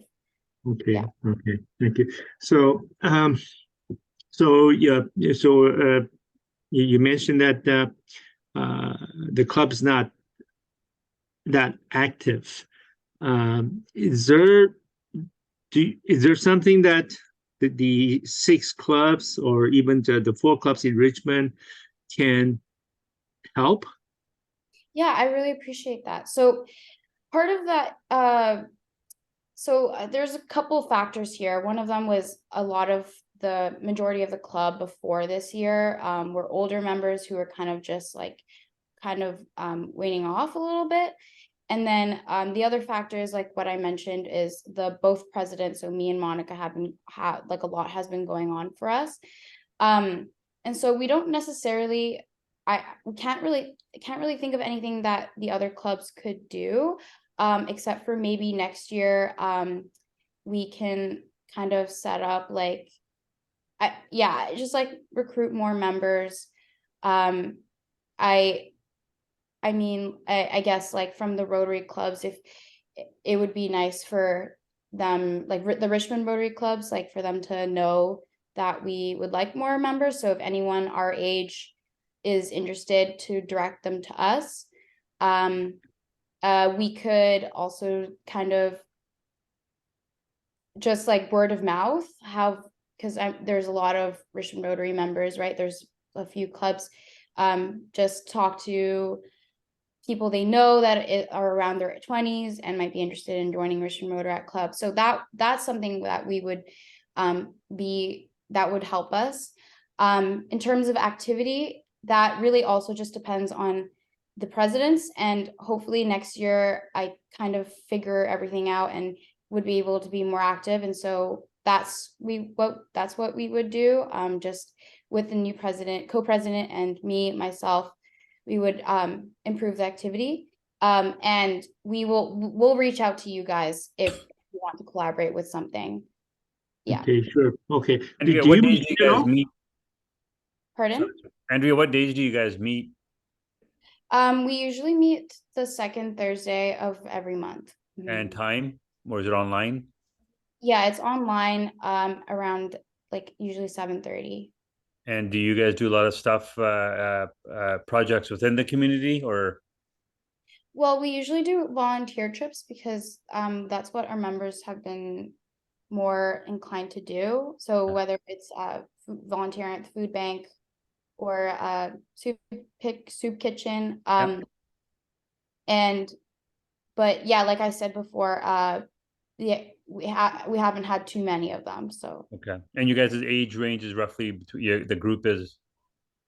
[SPEAKER 1] Okay.
[SPEAKER 2] Yeah.
[SPEAKER 1] Okay, thank you. So you mentioned that the club's not that active. Is there something that the 6 clubs or even the 4 clubs in Richmond can help?
[SPEAKER 2] Yeah, I really appreciate that. So part of that, there's a couple factors here. One of them was the majority of the club before this year were older members who were kind of waning off a little bit. And then the other factors, like what I mentioned, is both presidents. So me and Monica have a lot has been going on for us. And so we don't necessarily, I can't really think of anything that the other clubs could do, except for maybe next year we can kind of set up just like recruit more members. I guess like from the Rotary clubs, if it would be nice for them, like the Richmond Rotary clubs, like for them to know that we would like more members. So if anyone our age is interested, to direct them to us. We could also kind of just like word of mouth have, because there's a lot of Richmond Rotary members, right? There's a few clubs. Just talk to people they know that are around their 20s and might be interested in joining Richmond Rotary Club. So that's something that we would that would help us. In terms of activity, that really also just depends on the presidents, and hopefully next year I kind of figure everything out and would be able to be more active. And so that's what we would do. Just with the new president, co-president, and myself, we would improve the activity. And we'll reach out to you guys if you want to collaborate with something. Yeah.
[SPEAKER 1] Okay, sure. Okay.
[SPEAKER 3] Andrea,
[SPEAKER 1] Do
[SPEAKER 3] what
[SPEAKER 1] you
[SPEAKER 3] days
[SPEAKER 1] meet
[SPEAKER 3] do you guys meet?
[SPEAKER 2] Pardon?
[SPEAKER 3] Andrea, what days do you guys meet?
[SPEAKER 2] We usually meet the second Thursday of every month.
[SPEAKER 3] And time? Or is it online?
[SPEAKER 2] Yeah, it's online, around like usually 7:30.
[SPEAKER 3] And do you guys do a lot of stuff, projects within the community, or?
[SPEAKER 2] Well, we usually do volunteer trips because that's what our members have been more inclined to do. So whether it's volunteering at the food bank or soup kitchen, but yeah, like I said before, yeah, we haven't had too many of them. So
[SPEAKER 3] Okay, and you guys' age range is roughly between the group is?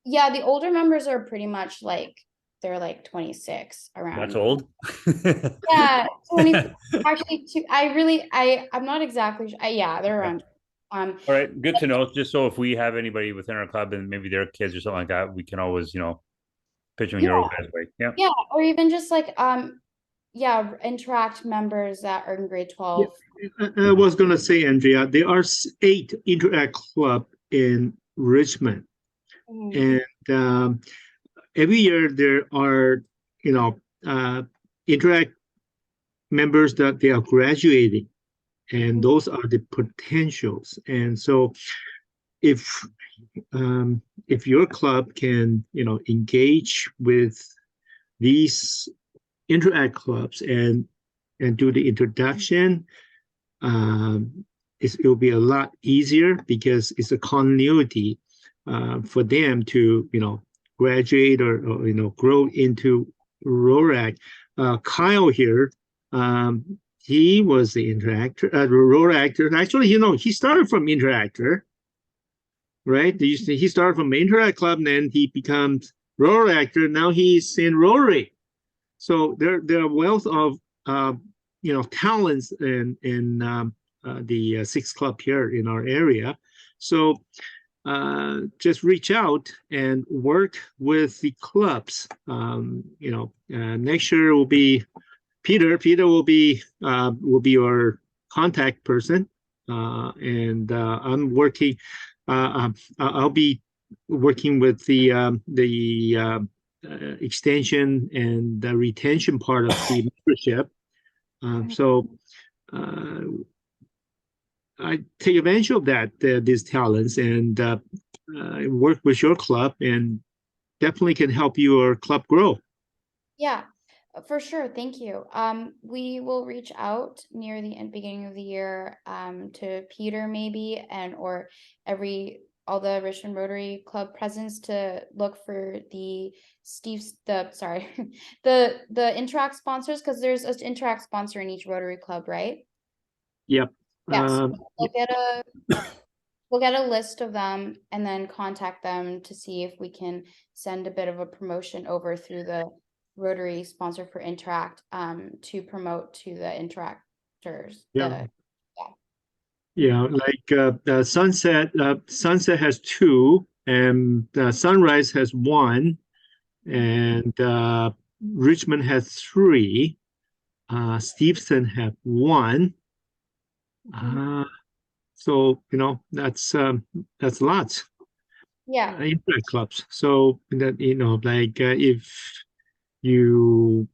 [SPEAKER 2] Yeah, the older members are pretty much like they're like 26 around.
[SPEAKER 3] That's old.
[SPEAKER 2] Yeah, 20. Actually, I'm not exactly sure. Yeah, they're around.
[SPEAKER 3] All right, good to know. Just so if we have anybody within our club and maybe their kids or something like that, we can always, pitch them your guys' way. Yeah.
[SPEAKER 2] Yeah, or even just like interact members that are in grade 12.
[SPEAKER 1] Yeah, I was gonna say, Andrea, there are 8 Interact Club in Richmond, and every year there are Interact members that they are graduating, and those are the potentials. And so if your club can engage with these Interact clubs and do the introduction, it will be a lot easier because it's a continuity for them to graduate or grow into Rotary. Kyle here, he was the Rotary actor. Actually, he started from Interactor, right? He started from Interact Club, and then he becomes Rotary actor. Now he's in Rotary. So there are wealth of talents in the 6th club here in our area. So just reach out and work with the clubs. Next year will be Peter. Peter will be your contact person, and I'm working. I'll be working with the extension and the retention part of the membership. So I take advantage of these talents, and work with your club, and definitely can help your club grow.
[SPEAKER 2] Yeah, for sure. Thank you. We will reach out near the beginning of the year to Peter maybe, or all the Richmond Rotary Club presidents to look for the Interact sponsors, because there's an Interact sponsor in each Rotary Club, right?
[SPEAKER 1] Yep.
[SPEAKER 2] Yes. We'll get a list of them and then contact them to see if we can send a bit of a promotion over through the Rotary sponsor for Interact to promote to the interactors.
[SPEAKER 1] Yeah, like Sunset has 2, and Sunrise has 1, and Richmond has 3. Stevenson have 1. So that's lots.
[SPEAKER 2] Yeah.
[SPEAKER 1] Interact clubs. So that like if you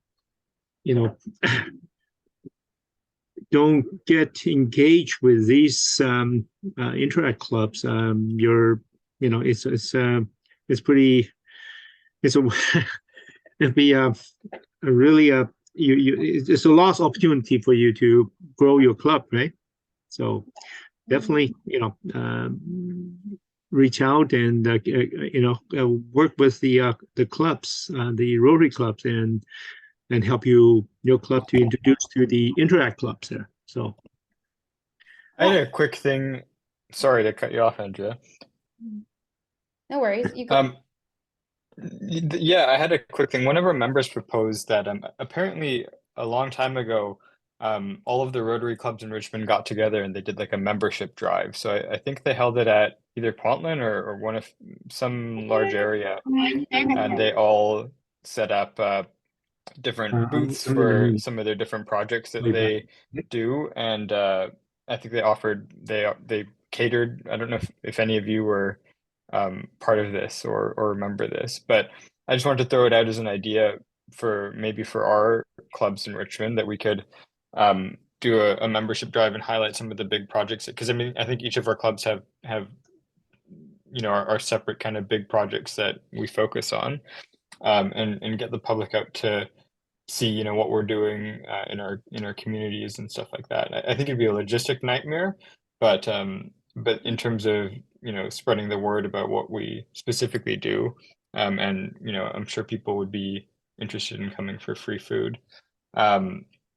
[SPEAKER 1] don't get engaged with these Interact clubs, it'll be a really it's a lost opportunity for you to grow your club, right? So definitely, reach out and work with the clubs, the Rotary clubs, and help your club to introduce to the Interact clubs there. So
[SPEAKER 5] I had a quick thing. Sorry to cut you off, Andrea.
[SPEAKER 2] No worries. You go.
[SPEAKER 5] Yeah, I had a quick thing. One of our members proposed that apparently a long time ago, all of the Rotary clubs in Richmond got together and they did like a membership drive. So I think they held it at either Pontland or one of some large area, and they all set up different booths for some of their different projects that they do. And I think they catered. I don't know if any of you were part of this or remember this, but I just wanted to throw it out as an idea for our clubs in Richmond that we could do a membership drive and highlight some of the big projects, because I mean I think each of our clubs have our separate kind of big projects that we focus on, and get the public out to see what we're doing in our communities and stuff like that. I think it'd be a logistic nightmare, but in terms of spreading the word about what we specifically do, and I'm sure people would be interested in coming for free food.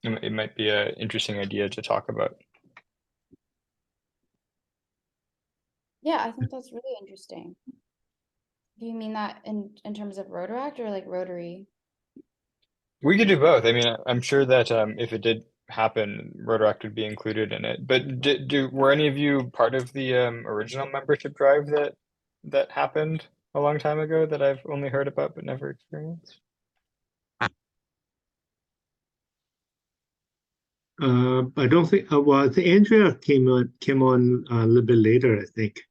[SPEAKER 5] It might be an interesting idea to talk about.
[SPEAKER 2] Yeah, I think that's really interesting. Do you mean that in terms of Rotaract or like Rotary?
[SPEAKER 5] We could do both. I mean, I'm sure that if it did happen, Rotaract would be included in it. But were any of you part of the original membership drive that happened a long time ago that I've only heard about but never experienced?
[SPEAKER 1] I don't think. Well, I think Andrea came on a little bit later. I think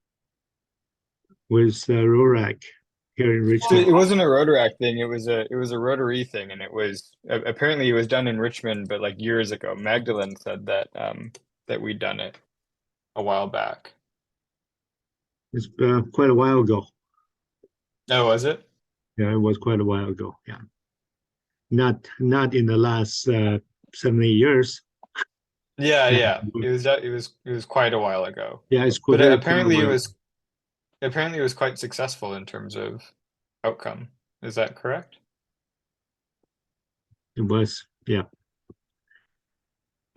[SPEAKER 1] with Rotaract here in Richmond.
[SPEAKER 5] It wasn't a Rotaract thing. It was a Rotary thing, and it was apparently it was done in Richmond, but like years ago. Magdalene said that that we'd done it a while back.
[SPEAKER 1] It's quite a while ago.
[SPEAKER 5] Oh, was it?
[SPEAKER 1] Yeah, it was quite a while ago. Yeah, not in the last 7 8 years.
[SPEAKER 5] Yeah. It was quite a while ago.
[SPEAKER 1] Yeah, it's
[SPEAKER 5] but
[SPEAKER 1] very
[SPEAKER 5] apparently it was quite successful in terms of outcome. Is that correct?
[SPEAKER 1] It was, yeah.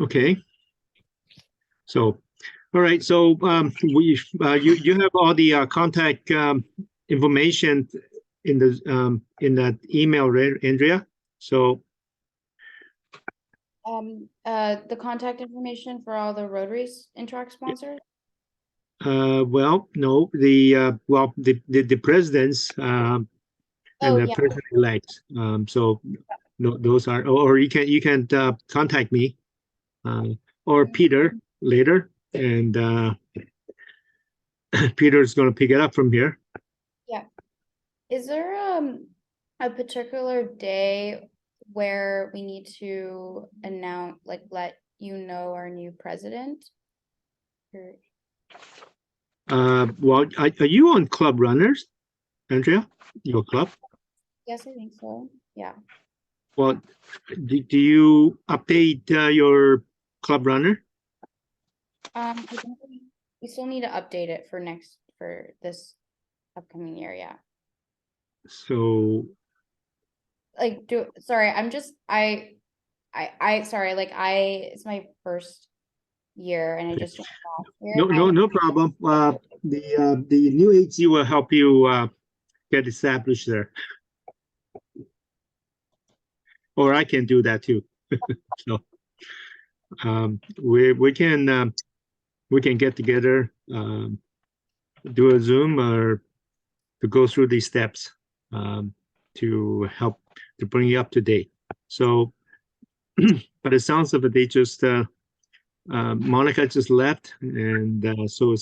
[SPEAKER 1] Okay. So, all right. So you have all the contact information in that email, right, Andrea? So.
[SPEAKER 2] The contact information for all the Rotary's Interact sponsors?
[SPEAKER 1] Well, no, the presidents and the president-elect. So no, those are, or you can contact me or Peter later, and Peter's going to pick it up from here.
[SPEAKER 2] Yeah. Is there a particular day where we need to announce, like, let our new president?
[SPEAKER 1] Well, are you on Club Runners, Andrea? Your club?
[SPEAKER 2] Yes, I think so. Yeah.
[SPEAKER 1] Well, do you update your Club Runner?
[SPEAKER 2] I think we still need to update it for this upcoming year. Yeah.
[SPEAKER 1] So.
[SPEAKER 2] Like, sorry, I'm just sorry, like it's my first year and I just joined last year.
[SPEAKER 1] No problem. The new AG will help you get established there, or I can do that too. So we can get together, do a Zoom or to go through these steps to help to bring you up to date. So, but it sounds like they just Monica just left, and so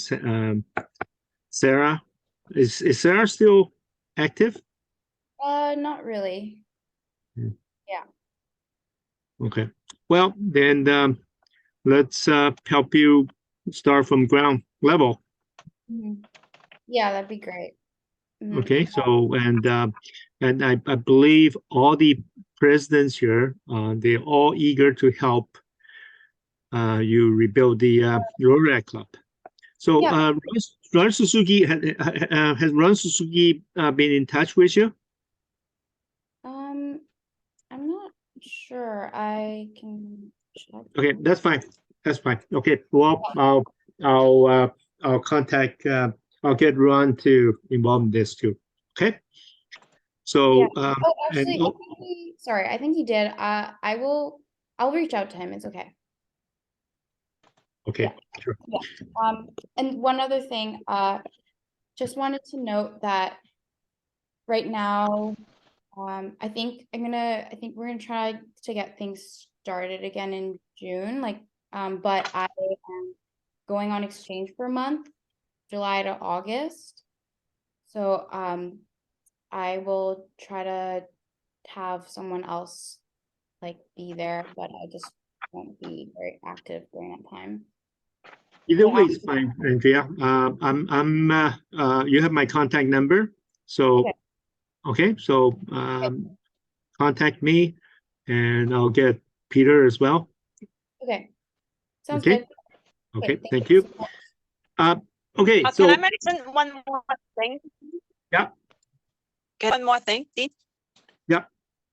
[SPEAKER 1] Sarah. Is Sarah still active?
[SPEAKER 2] Not really. Yeah.
[SPEAKER 1] Okay. Well, then let's help you start from ground level.
[SPEAKER 2] Yeah, that'd be great.
[SPEAKER 1] Okay. So, and and I believe all the presidents here, they're all eager to help you rebuild the Rotary Club. So
[SPEAKER 2] Yeah.
[SPEAKER 1] Ron Suzuki, has Ron Suzuki been in touch with you?
[SPEAKER 2] I'm not sure. I can check.
[SPEAKER 1] Okay, that's fine. That's fine. Okay, well, I'll contact. I'll get Ron to involve in this too. Okay. So
[SPEAKER 2] Yeah.
[SPEAKER 1] and
[SPEAKER 2] Actually, sorry, I think he did. I'll reach out to him. It's okay.
[SPEAKER 1] okay,
[SPEAKER 2] Yeah.
[SPEAKER 1] sure.
[SPEAKER 2] Yeah. And one other thing, just wanted to note that right now, I think we're gonna try to get things started again in June. But I am going on exchange for a month, July to August. So I will try to have someone else be there, but I just won't be very active during that time.
[SPEAKER 1] Either way is fine, Andrea. You have my contact number, so okay. So contact me, and I'll get Peter as well.
[SPEAKER 2] Okay, sounds
[SPEAKER 1] Okay.
[SPEAKER 2] good.
[SPEAKER 1] Okay, thank you. Okay,
[SPEAKER 8] Can
[SPEAKER 1] so
[SPEAKER 8] I mention one more thing?
[SPEAKER 1] yeah.
[SPEAKER 8] One more thing, Dean?
[SPEAKER 1] Yeah.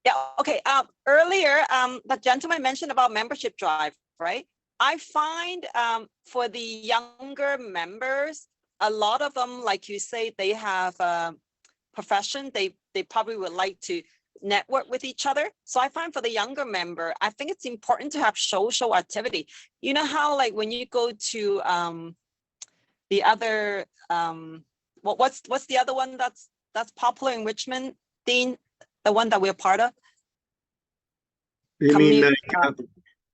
[SPEAKER 8] Yeah, okay. Earlier, the gentleman mentioned about membership drive, right? I find for the younger members, a lot of them, like you say, they have a profession. They probably would like to network with each other. So I find for the younger member, I think it's important to have social activity. You know how like when you go to the other what's the other one that's popular in Richmond, Dean? The one that we're part of?
[SPEAKER 1] You mean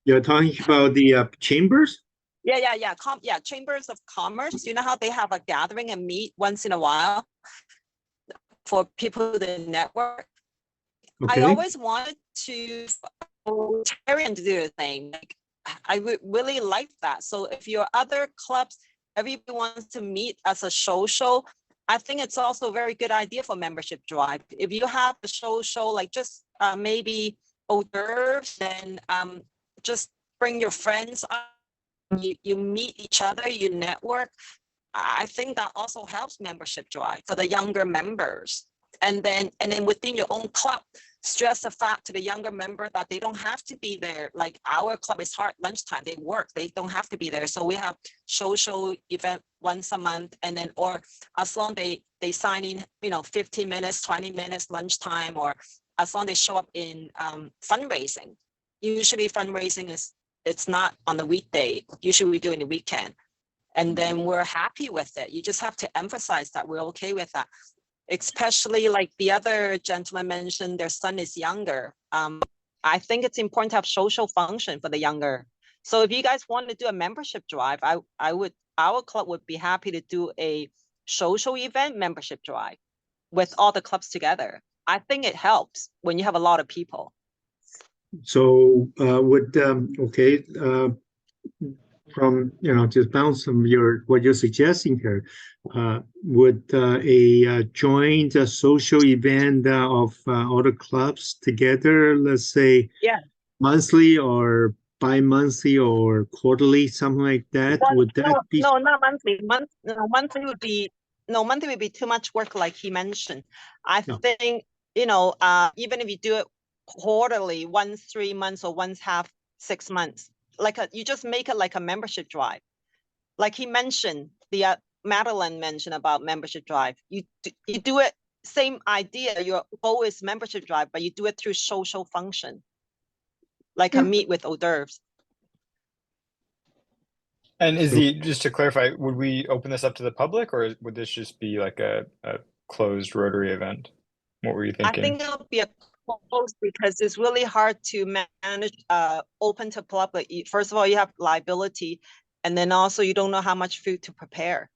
[SPEAKER 1] you're talking about the chambers?
[SPEAKER 8] Yeah. Chambers of Commerce. You know how they have a gathering and meet once in a while for people to network.
[SPEAKER 1] Okay.
[SPEAKER 8] I always wanted to to do a thing. Like, I would really like that. So if your other clubs, everybody wants to meet as a social, I think it's also a very good idea for membership drive. If you have a social, like just maybe hors d'oeuvres, then just bring your friends up. You meet each other, you network. I think that also helps membership drive for the younger members. And then within your own club, stress the fact to the younger member that they don't have to be there. Like our club is hard lunchtime, they work, they don't have to be there. So we have social event once a month, and then or as long they sign in, 15 minutes, 20 minutes lunchtime, or as long they show up in fundraising. Usually fundraising it's not on the weekday, usually we do in the weekend. And then we're happy with it. You just have to emphasize that we're okay with that. Especially like the other gentleman mentioned, their son is younger. I think it's important to have social function for the younger. So if you guys want to do a membership drive, our club would be happy to do a social event membership drive with all the clubs together. I think it helps when you have a lot of people.
[SPEAKER 1] So from just bounce from what you're suggesting here, would a joint social event of all the clubs together, let's say monthly or bi-monthly or quarterly, something like that, would that be?
[SPEAKER 8] No, not monthly. Monthly would be too much work, like he mentioned. I think even if you do it quarterly, once 3 months or once half 6 months, you just make it like a membership drive. Like he mentioned, Madeline mentioned about membership drive. You do it, same idea. Your goal is membership drive, but you do it through social function, like a meet with hors d'oeuvres.
[SPEAKER 5] And just to clarify, would we open this up to the public, or would this just be like a closed Rotary event? What were you thinking?
[SPEAKER 8] I think it'll be a closed because it's really hard to manage open to public. First of all, you have liability, and then also you don't know how much food to prepare.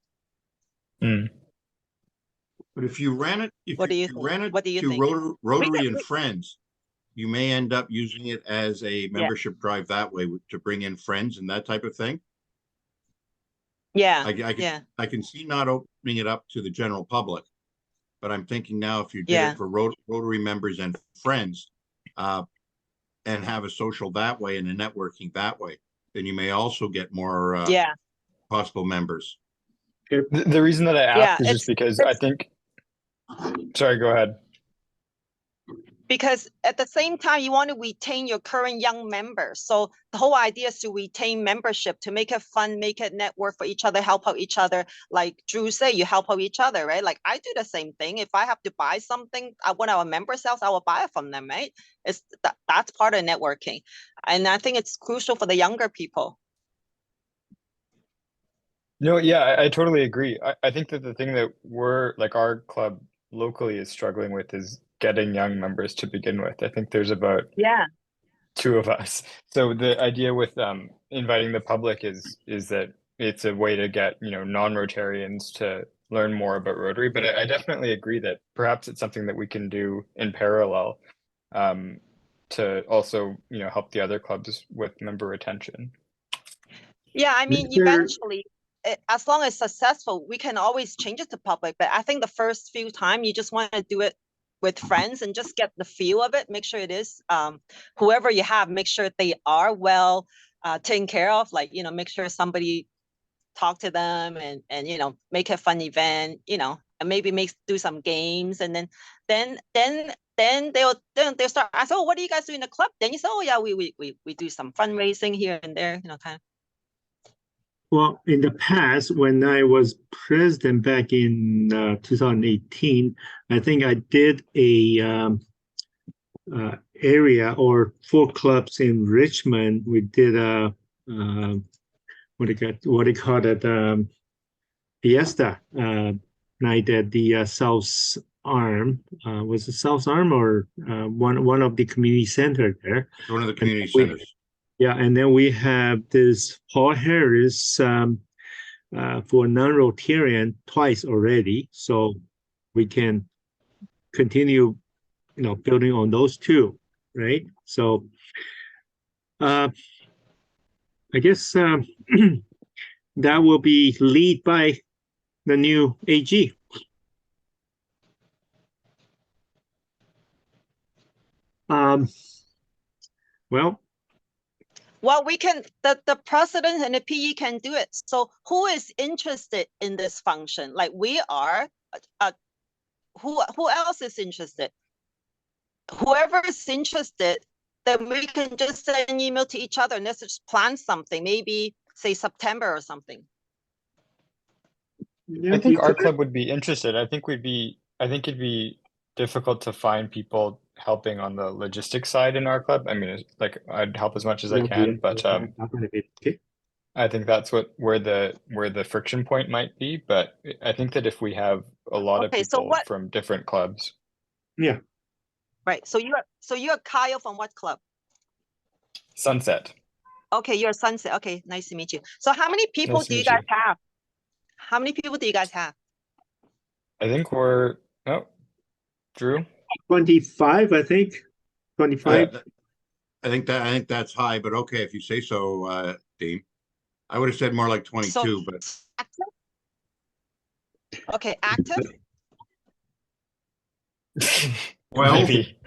[SPEAKER 6] But if you ran it,
[SPEAKER 8] to
[SPEAKER 6] Rotary and Friends, you may end up using it as a membership drive that way to bring in friends and that type of thing.
[SPEAKER 8] Yeah,
[SPEAKER 6] I can see not opening it up to the general public, but I'm thinking now if you did
[SPEAKER 8] Yeah.
[SPEAKER 6] it for Rotary members and friends, and have a social that way and a networking that way, then you may also get more
[SPEAKER 8] Yeah,
[SPEAKER 6] possible members.
[SPEAKER 5] The reason that I
[SPEAKER 8] Yeah,
[SPEAKER 5] asked is just because I think, sorry, go ahead.
[SPEAKER 8] because at the same time, you want to retain your current young members. So the whole idea is to retain membership, to make it fun, make it network for each other, help out each other. Like Drew said, you help out each other, right? Like I do the same thing. If I have to buy something, one of our member sells, I will buy it from them, right? That's part of networking. And I think it's crucial for the younger people.
[SPEAKER 5] No, yeah, I totally agree. I think that the thing that we're like our club locally is struggling with is getting young members to begin with. I think there's about
[SPEAKER 8] Yeah.
[SPEAKER 5] 2 of us. So the idea with inviting the public is that it's a way to get, you know, non-Rotarians to learn more about Rotary. But I definitely agree that perhaps it's something that we can do in parallel to also, you know, help the other clubs with member retention.
[SPEAKER 8] Yeah, I mean, eventually, as long as successful, we can always change it to public. But I think the first few times, you just want to do it with friends and just get the feel of it. Make sure it is whoever you have, make sure they are well taken care of. Like, you know, make sure somebody talk to them and you know, make a fun event, you know, and maybe do some games, and then they'll start asking, oh, what do you guys do in the club? Then you say, oh yeah, we do some fundraising here and there, you know, kind of.
[SPEAKER 1] Well, in the past, when I was president back in 2018, I think I did a area or 4 clubs in Richmond. We did a what do you call it, fiesta night at the South Arm. Was it South Arm or one of the community center there?
[SPEAKER 6] One of the community centers.
[SPEAKER 1] Yeah, and then we have this Paul Harris for non-Rotarian twice already, so we can continue, you know, building on those 2, right? So, I guess that will be led by the new AG.
[SPEAKER 8] Well, we can, the president and the PE can do it. So who is interested in this function? Like we are, who else is interested? Whoever is interested, then we can just send an email to each other and let's just plan something, maybe say September or something.
[SPEAKER 1] Yeah,
[SPEAKER 5] I think our club would be interested. I think it'd be difficult to find people helping on the logistics side in our club. I mean, like I'd help as much as I can, but I think that's where the friction point might be. But I think that if we have a lot of people from different clubs.
[SPEAKER 1] Yeah.
[SPEAKER 8] Right. So you're Kyle from what club?
[SPEAKER 5] Sunset.
[SPEAKER 8] Okay, you're Sunset. Okay, nice to meet you. So how many people do you guys have? How many people do you guys have?
[SPEAKER 5] I think we're Drew?
[SPEAKER 1] 25, I think. 25.
[SPEAKER 6] I think that's high, but okay if you say so, Dean. I would have said more like 22, so, but
[SPEAKER 8] active? Okay, active.
[SPEAKER 6] Well,
[SPEAKER 5] maybe.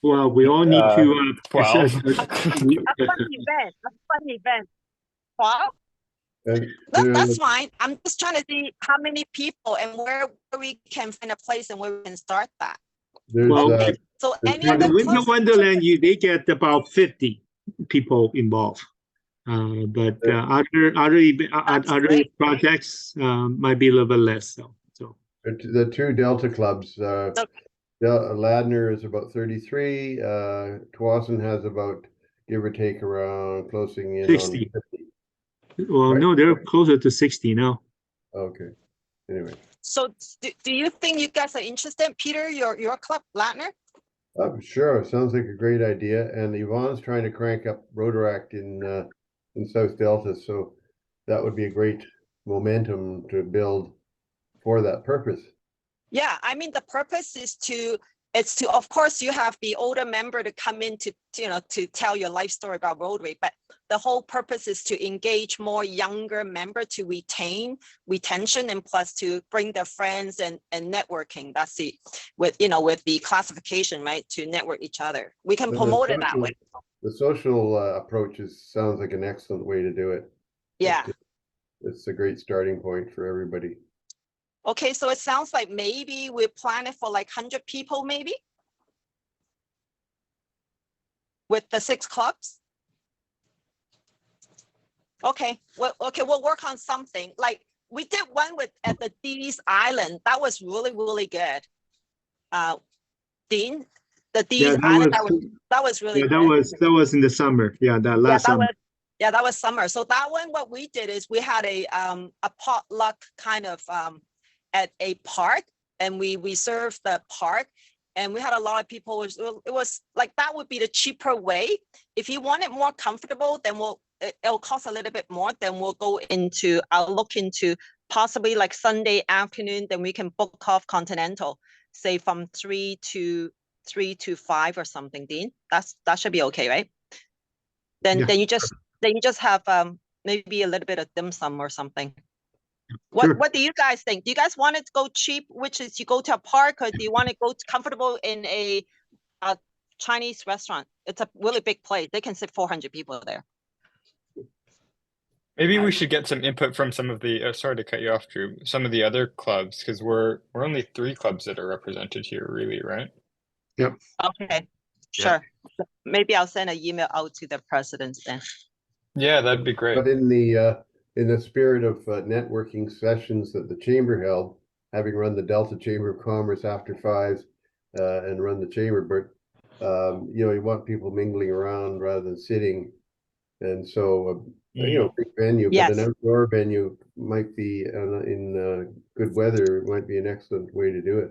[SPEAKER 1] Well, we all need to
[SPEAKER 5] 12.
[SPEAKER 8] a fun event. 12? That's fine. I'm just trying to see how many people and where we can find a place and where we can start that. So any
[SPEAKER 1] the Winter Wonderland, they get about 50 people involved. But other projects might be a little bit less. So
[SPEAKER 7] the 2 Delta clubs, Ladner is about 33. Twassen has about, give or take, around closing in
[SPEAKER 1] 60.
[SPEAKER 7] on 50.
[SPEAKER 1] Well, right? No, they're closer to 60 now.
[SPEAKER 7] Okay. Anyway.
[SPEAKER 8] So do you think you guys are interested, Peter, your club, Ladner?
[SPEAKER 7] Sure. Sounds like a great idea. And Yvonne's trying to crank up Rotaract in South Delta. So that would be a great momentum to build for that purpose.
[SPEAKER 8] Yeah, I mean, the purpose is to it's to, of course, you have the older member to come in to, you know, to tell your life story about Rotary, but the whole purpose is to engage more younger member to retention, and plus to bring their friends and networking. That's the, with, you know, with the classification, right, to network each other. We can promote it that way.
[SPEAKER 7] The social approach sounds like an excellent way to do it.
[SPEAKER 8] Yeah.
[SPEAKER 7] It's a great starting point for everybody.
[SPEAKER 8] Okay, so it sounds like maybe we're planning for like 100 people, maybe? With the 6 clubs? Okay, well, okay, we'll work on something. Like we did one with at the Dee's Island. That was really, really good. Dean, the Dee's Island, that was really good.
[SPEAKER 1] That was in the summer. Yeah, that last summer.
[SPEAKER 8] Yeah, that was summer. So that one, what we did is we had a potluck kind of at a park, and we served the park, and we had a lot of people. It was like, that would be the cheaper way. If you want it more comfortable, then it'll cost a little bit more. Then I'll look into possibly like Sunday afternoon. Then we can book off Continental, say from 3 to 5 or something. Dean, that should be okay, right? Then you just have maybe a little bit of dim sum or something. What do you guys think? Do you guys want it to go cheap, which is you go to a park, or do you want to go comfortable in a Chinese restaurant? It's a really big place. They can sit 400 people there.
[SPEAKER 5] Maybe we should get some input from some of the, sorry to cut you off, Drew, some of the other clubs, because we're only 3 clubs that are represented here, really, right?
[SPEAKER 1] Yep.
[SPEAKER 8] Okay, sure. Yeah. Maybe I'll send an email out to the presidents then.
[SPEAKER 5] Yeah, that'd be great.
[SPEAKER 7] But in the spirit of networking sessions that the chamber held, having run the Delta Chamber of Commerce after 5 and run the chamber, but you know, you want people mingling around rather than sitting, and so you know, big venue, but an outdoor venue might be in good weather might be an excellent way to do it.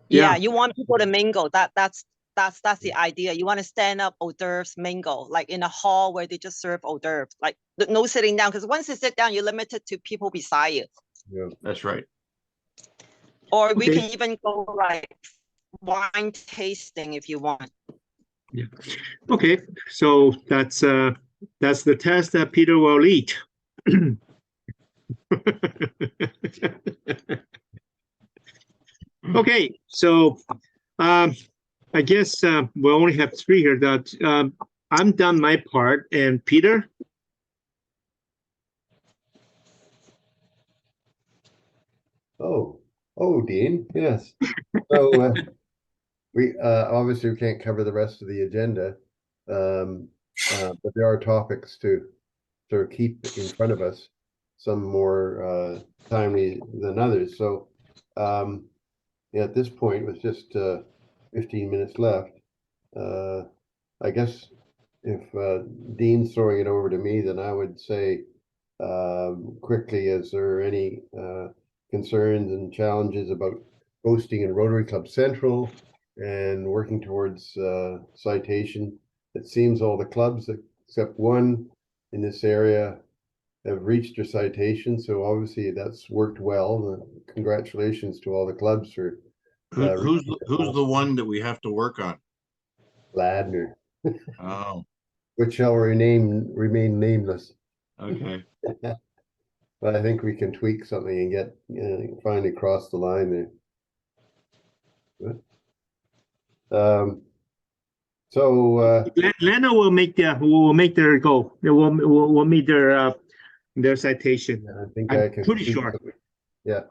[SPEAKER 8] Yeah, you want people to mingle. That's the idea. You want to stand up, hors d'oeuvres, mingle, like in a hall where they just serve hors d'oeuvres, like no sitting down, because once you sit down, you're limited to people beside you.
[SPEAKER 6] Yeah, that's right.
[SPEAKER 8] Or we can even go like wine tasting if you want.
[SPEAKER 1] Yeah. Okay, so that's the test that Peter will eat. Okay, so I guess we only have 3 here. That I'm done my part, and Peter.
[SPEAKER 7] Oh, Dean, yes. So we obviously can't cover the rest of the agenda, but there are topics to sort of keep in front of us, some more timely than others. So at this point, with just 15 minutes left, I guess if Dean's throwing it over to me, then I would say quickly, is there any concerns and challenges about hosting in Rotary Club Central and working towards citation? It seems all the clubs except one in this area have reached their citation, so obviously that's worked well. Congratulations to all the clubs for
[SPEAKER 6] who's the one that we have to work on?
[SPEAKER 7] Ladner.
[SPEAKER 6] Oh,
[SPEAKER 7] which shall remain nameless.
[SPEAKER 6] Okay.
[SPEAKER 7] But I think we can tweak something and get finally cross the line there. So
[SPEAKER 1] Lena will make their goal. They will meet their citation.
[SPEAKER 7] I think
[SPEAKER 1] I'm
[SPEAKER 7] I can
[SPEAKER 1] pretty sure.
[SPEAKER 7] something. Yeah.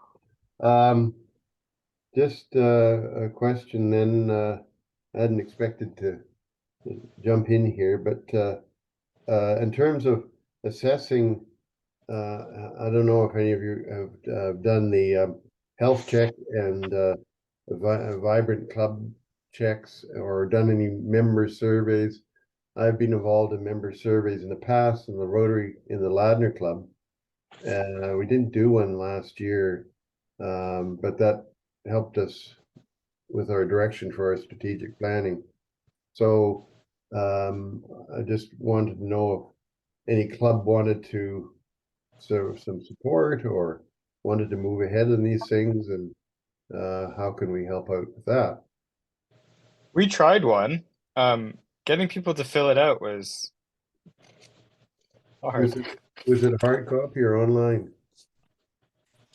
[SPEAKER 7] Just a question then. I hadn't expected to jump in here, but in terms of assessing, I don't know if any of you have done the health check and vibrant club checks or done any member surveys. I've been involved in member surveys in the past in the Rotary, in the Ladner Club. We didn't do one last year, but that helped us with our direction for our strategic planning. So I just wanted to know if any club wanted to serve some support or wanted to move ahead in these things, and how can we help out with that?
[SPEAKER 5] We tried one. Getting people to fill it out was hard.
[SPEAKER 7] Was it a hard copy or online?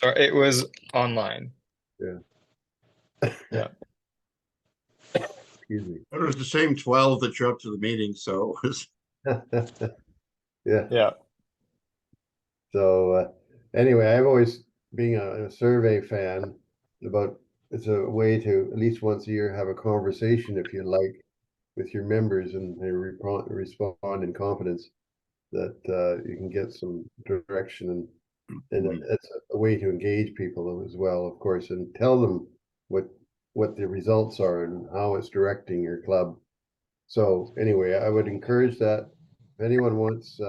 [SPEAKER 5] Or it was online.
[SPEAKER 7] Yeah.
[SPEAKER 5] Yeah.
[SPEAKER 7] Excuse me.
[SPEAKER 6] It was the same 12 that showed up to the meeting, so it was.
[SPEAKER 7] Yeah.
[SPEAKER 5] Yeah.
[SPEAKER 7] So anyway, I've always being a survey fan about it's a way to at least once a year have a conversation if you like with your members and they respond in confidence that you can get some direction and it's a way to engage people as well, of course, and tell them what the results are and how it's directing your club. So anyway, I would encourage that if anyone wants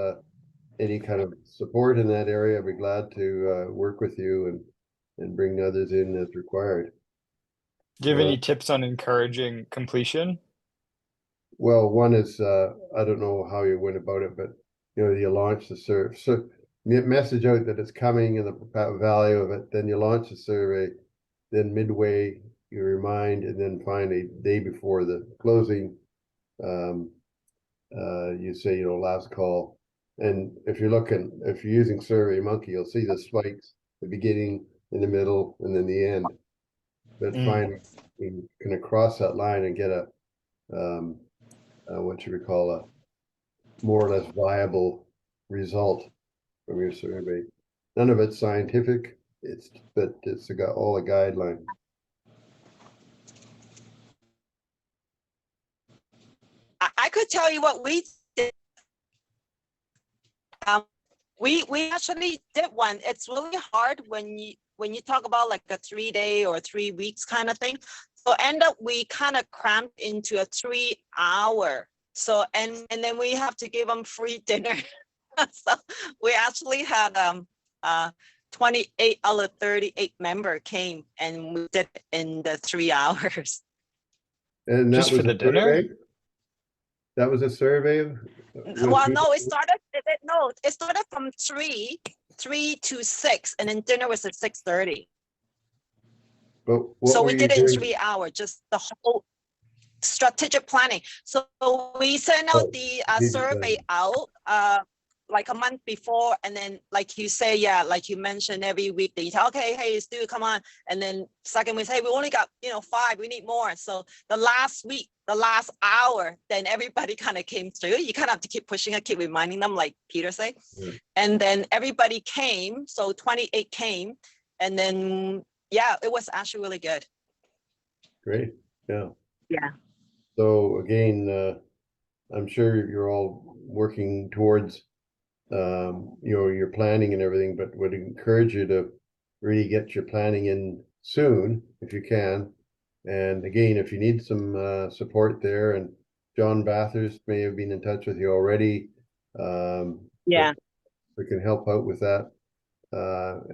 [SPEAKER 7] any kind of support in that area, I'd be glad to work with you and bring others in as required.
[SPEAKER 5] Do you have any tips on encouraging completion?
[SPEAKER 7] Well, one is I don't know how you went about it, but you launch the survey, so message out that it's coming and the value of it. Then you launch the survey. Then midway you remind, and then finally day before the closing, you say last call. And if you're using Survey Monkey, you'll see the spikes, the beginning, in the middle, and then the end. But finally, you can cross that line and get a what you would call a more or less viable result from your survey. None of it's scientific, but it's got all the guidelines.
[SPEAKER 8] I could tell you what we did. We actually did one. It's really hard when you talk about like a 3-day or 3 weeks kind of thing. So end up we kind of cramped into a 3-hour. So and then we have to give them free dinner. So we actually had 28 out of 38 member came and we did it in the 3 hours.
[SPEAKER 7] And
[SPEAKER 5] just for the dinner?
[SPEAKER 7] That was a survey?
[SPEAKER 8] Well, no, it started from 3 to 6, and then dinner was at 6:30.
[SPEAKER 7] But
[SPEAKER 8] So we did it in 3 hours, just the whole strategic planning. So we sent out the survey out like a month before, and then like you say, yeah, like you mentioned every week that you tell, okay, hey, Stu, come on. And then second we say, we only got 5, we need more. So the last week, the last hour, then everybody kind of came through. You kind of have to keep pushing it, keep reminding them, like Peter say. Yeah. And then everybody came, so 28 came, and then yeah, it was actually really good.
[SPEAKER 7] Great. Yeah.
[SPEAKER 8] Yeah.
[SPEAKER 7] So again, I'm sure you're all working towards your planning and everything, but would encourage you to really get your planning in soon if you can. And again, if you need some support there, and John Bathurst may have been in touch with you already.
[SPEAKER 8] Yeah,
[SPEAKER 7] we can help out with that.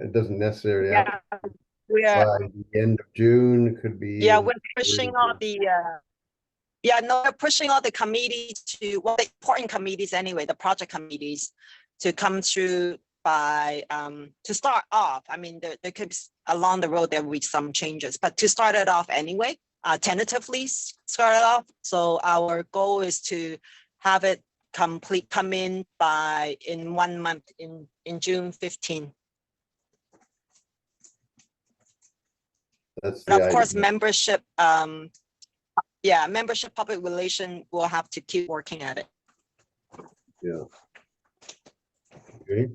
[SPEAKER 7] It doesn't necessarily have to
[SPEAKER 8] be by
[SPEAKER 7] the end of June. It could be.
[SPEAKER 8] Yeah, we're pushing all the we're pushing all the committees to the important committees anyway, the project committees, to come through by to start off. I mean, there could be, along the road there will be some changes, but to start it off anyway, tentatively start it off. So our goal is to have it come in in 1 month in June 15.
[SPEAKER 7] That's
[SPEAKER 8] and of course, membership. Membership public relation will have to keep working at it.
[SPEAKER 7] Yeah. Okay.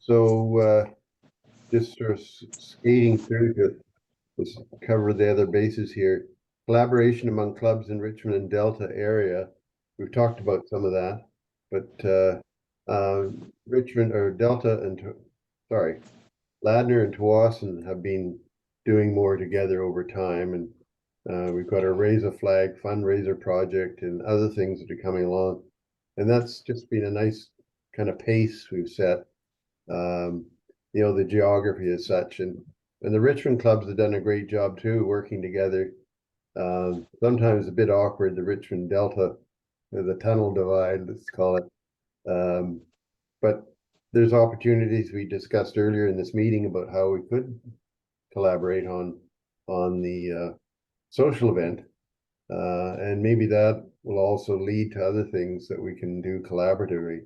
[SPEAKER 7] So just sort of skating through to cover the other bases here. Collaboration among clubs in Richmond and Delta area. We've talked about some of that, but Richmond or Delta and Ladner and Tawasin have been doing more together over time, and we've got a Raise a Flag fundraiser project and other things that are coming along, and that's just been a nice kind of pace we've set. The geography is such, and the Richmond clubs have done a great job too, working together. Sometimes a bit awkward, the Richmond Delta, the tunnel divide, let's call it. But there's opportunities we discussed earlier in this meeting about how we could collaborate on the social event. And maybe that will also lead to other things that we can do collaboratively.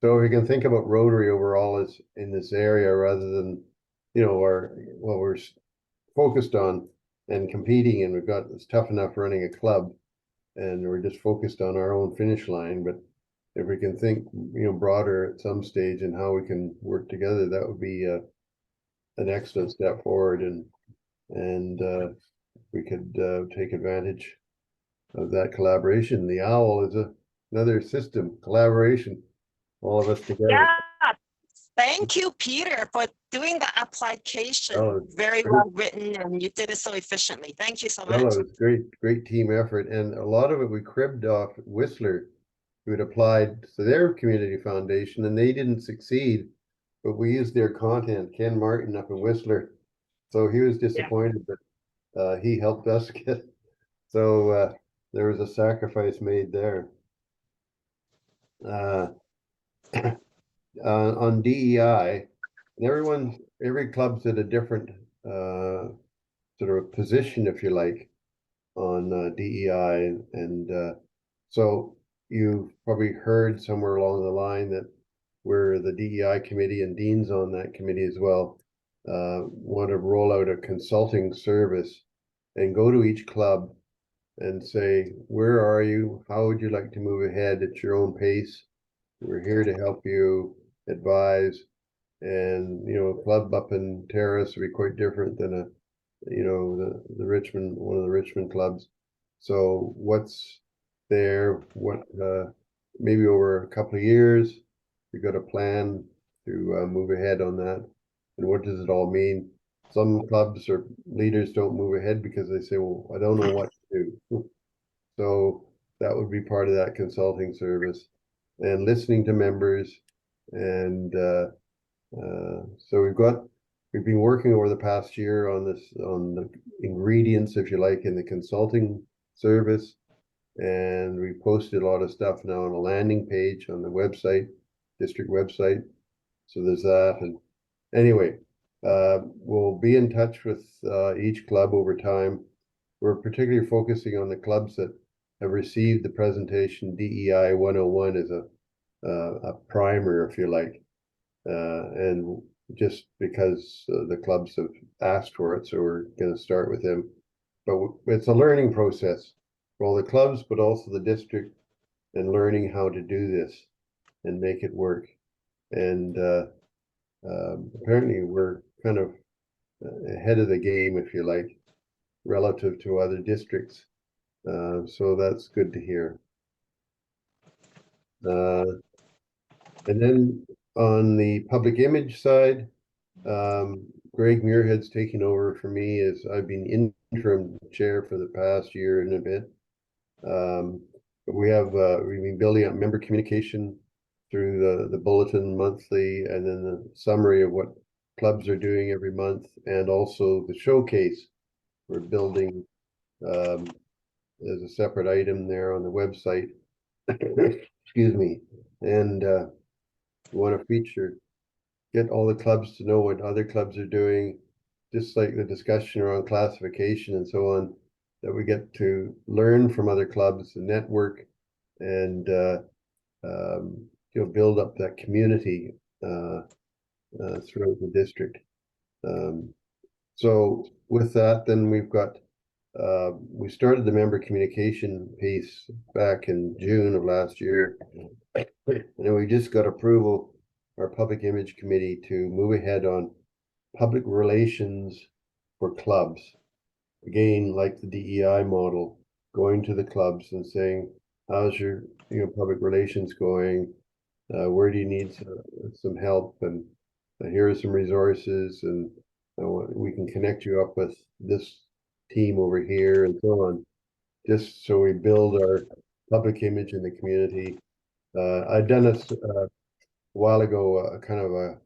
[SPEAKER 7] So we can think about Rotary overall as in this area rather than, what we're focused on and competing, and it's tough enough running a club, and we're just focused on our own finish line. But if we can think, broader at some stage and how we can work together, that would be an excellent step forward, and we could take advantage of that collaboration. The OWL is another system, collaboration, all of us together.
[SPEAKER 8] Yeah, thank you, Peter, for doing the application.
[SPEAKER 7] Oh,
[SPEAKER 8] Very
[SPEAKER 7] great.
[SPEAKER 8] well written, and you did it so efficiently. Thank you so
[SPEAKER 7] Well,
[SPEAKER 8] much.
[SPEAKER 7] it was great team effort, and a lot of it we cribbed off Whistler, who had applied to their community foundation, and they didn't succeed, but we used their content. Ken Martin up in Whistler, so he was disappointed, but he helped us get. So there was a sacrifice made there. On DEI, and every club's at a different sort of position, if you like, on DEI, and so you've probably heard somewhere along the line that we're the DEI committee, and Dean's on that committee as well, want to roll out a consulting service and go to each club and say, where are you? How would you like to move ahead at your own pace? We're here to help you advise. And, a club up in Terrace would be quite different than the Richmond, one of the Richmond clubs. So what's there, maybe over a couple of years, you've got a plan to move ahead on that. And what does it all mean? Some clubs or leaders don't move ahead because they say, well, I don't know what to do. So that would be part of that consulting service, and listening to members. And so we've been working over the past year on the ingredients, if you like, in the consulting service. And we posted a lot of stuff now on a landing page on the website, district website. So there's that. And anyway, we'll be in touch with each club over time. We're particularly focusing on the clubs that have received the presentation DEI 101 as a primer, if you like, and just because the clubs have asked for it, so we're going to start with them. But it's a learning process for all the clubs, but also the district, and learning how to do this and make it work. And apparently we're kind of ahead of the game, if you like, relative to other districts. So that's good to hear. And then on the public image side, Greg Muirhead's taking over for me as I've been interim chair for the past year and a bit. We've been building up member communication through the bulletin monthly, and then the summary of what clubs are doing every month, and also the showcase we're building as a separate item there on the website. Excuse me. And we want to get all the clubs to know what other clubs are doing, just like the discussion around classification and so on, that we get to learn from other clubs and network, and build up that community throughout the district. So with that, then we started the member communication piece back in June of last year, and we just got approval, our public image committee, to move ahead on public relations for clubs. Again, like the DEI model, going to the clubs and saying, how's your public relations going? Where do you need some help? And here are some resources, and we can connect you up with this team over here, and so on, just so we build our public image in the community. I'd done a while ago, kind of a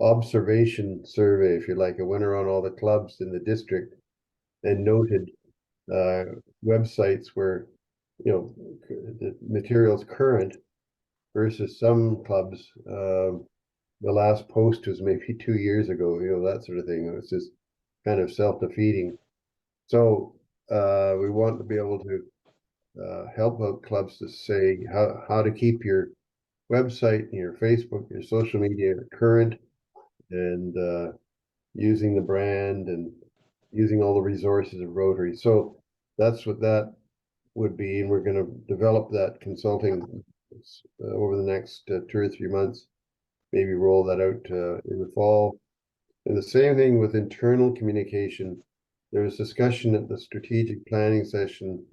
[SPEAKER 7] observation survey, if you like. I went around all the clubs in the district and noted websites where the material's current versus some clubs. The last post was maybe 2 years ago, that sort of thing. It was just kind of self-defeating. So we want to be able to help out clubs to say how to keep your website and your Facebook, your social media current, and using the brand and using all the resources of Rotary. So that's what that would be, and we're going to develop that consulting over the next 2 or 3 months, maybe roll that out in the fall. And the same thing with internal communication. There was discussion at the strategic planning session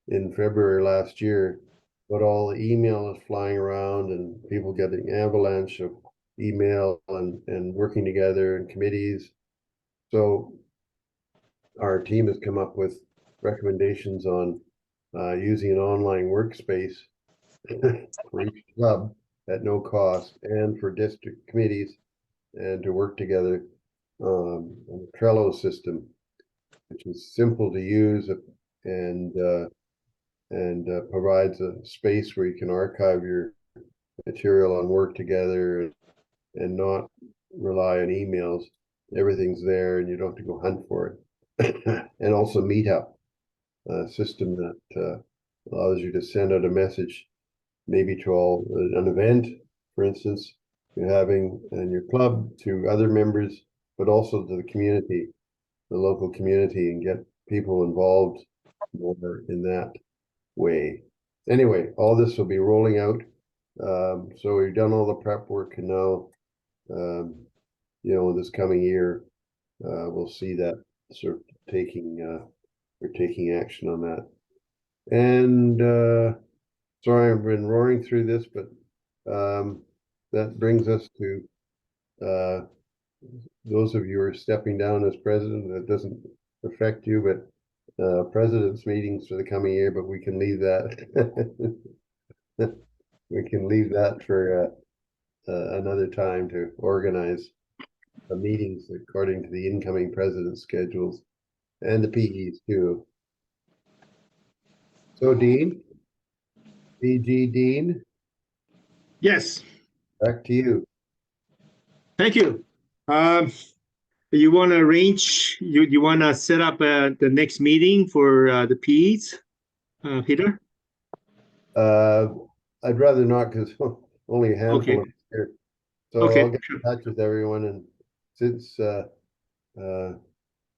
[SPEAKER 7] in February last year, but all the email is flying around and people getting avalanche of email and working together in committees. So our team has come up with recommendations on using an online workspace for each club at no cost, and for district committees, and to work together on a Trello system, which is simple to use and provides a space where you can archive your material and work together and not rely on emails. Everything's there and you don't have to go hunt for it. And also Meetup, a system that allows you to send out a message, maybe to all an event, for instance, you're having in your club, to other members, but also to the community, the local community, and get people involved more in that way. Anyway, all this will be rolling out. So we've done all the prep work, and now, you know, this coming year, we'll see that sort of we're taking action on that. And sorry, I've been roaring through this, but that brings us to those of you who are stepping down as president. That doesn't affect you, but president's meetings for the coming year, but we can leave that. We can leave that for another time to organize the meetings according to the incoming president's schedules and the PEs too. So Dean, PG Dean,
[SPEAKER 1] Yes,
[SPEAKER 7] back to you.
[SPEAKER 1] thank you. You want to arrange, you want to set up the next meeting for the PEs, Peter?
[SPEAKER 7] I'd rather not, because only a handful
[SPEAKER 1] Okay.
[SPEAKER 7] of us here. So
[SPEAKER 1] Okay,
[SPEAKER 7] I'll get
[SPEAKER 1] sure.
[SPEAKER 7] in touch with everyone, and since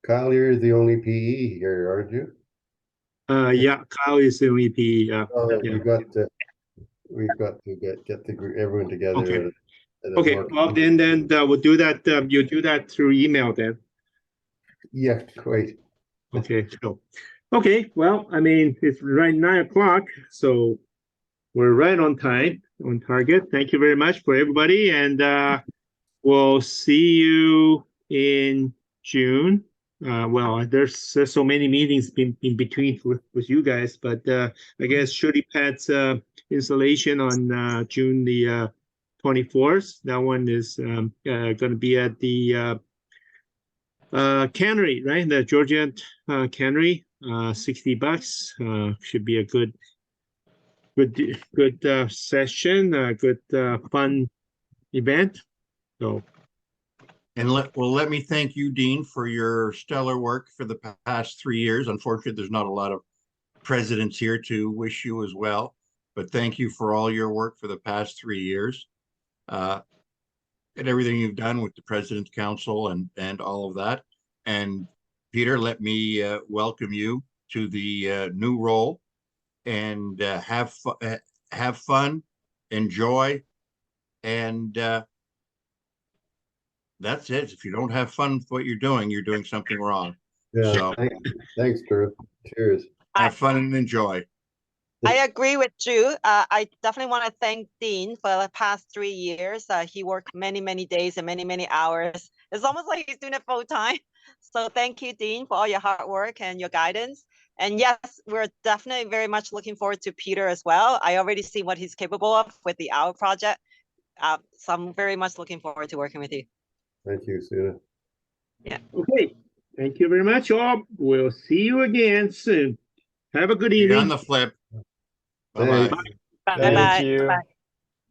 [SPEAKER 7] Kyle, you're the only PE here, aren't you?
[SPEAKER 1] Yeah, Kyle is the only PE.
[SPEAKER 7] Oh,
[SPEAKER 1] Yeah.
[SPEAKER 7] we've got to get the group, everyone together.
[SPEAKER 1] Okay.
[SPEAKER 7] at a
[SPEAKER 1] Okay,
[SPEAKER 7] more-
[SPEAKER 1] well, then we'll do that. You do that through email then.
[SPEAKER 7] Yeah, great.
[SPEAKER 1] Okay, so, okay, well, I mean, it's right 9 o'clock, so we're right on time, on target. Thank you very much for everybody, and we'll see you in June. Well, there's so many meetings in between with you guys, but I guess Shirley Pat's installation on June the 24th. That one is going to be at the cannery, right? The Georgia cannery. $60. Should be a good session, good fun event. So.
[SPEAKER 6] And let me thank you, Dean, for your stellar work for the past 3 years. Unfortunately, there's not a lot of presidents here to wish you as well, but thank you for all your work for the past 3 years. And everything you've done with the President's Council and all of that. And Peter, let me welcome you to the new role, and have fun, enjoy, and that's it. If you don't have fun with what you're doing something wrong.
[SPEAKER 7] Yeah,
[SPEAKER 6] So
[SPEAKER 7] thanks, Drew. Cheers.
[SPEAKER 6] have fun and enjoy.
[SPEAKER 8] I agree with you. I definitely want to thank Dean for the past 3 years. He worked many, many days and many, many hours. It's almost like he's doing it full time. So thank you, Dean, for all your hard work and your guidance. And yes, we're definitely very much looking forward to Peter as well. I already see what he's capable of with the OWL project. So I'm very much looking forward to working with you.
[SPEAKER 7] Thank you, Suna.
[SPEAKER 8] Yeah.
[SPEAKER 1] Okay. Thank you very much, all. We'll see you again soon. Have a good
[SPEAKER 6] You're
[SPEAKER 1] evening.
[SPEAKER 6] on the flip.
[SPEAKER 7] Thanks.
[SPEAKER 6] Bye-bye.
[SPEAKER 8] Bye-bye.
[SPEAKER 5] Thank you.
[SPEAKER 8] Bye.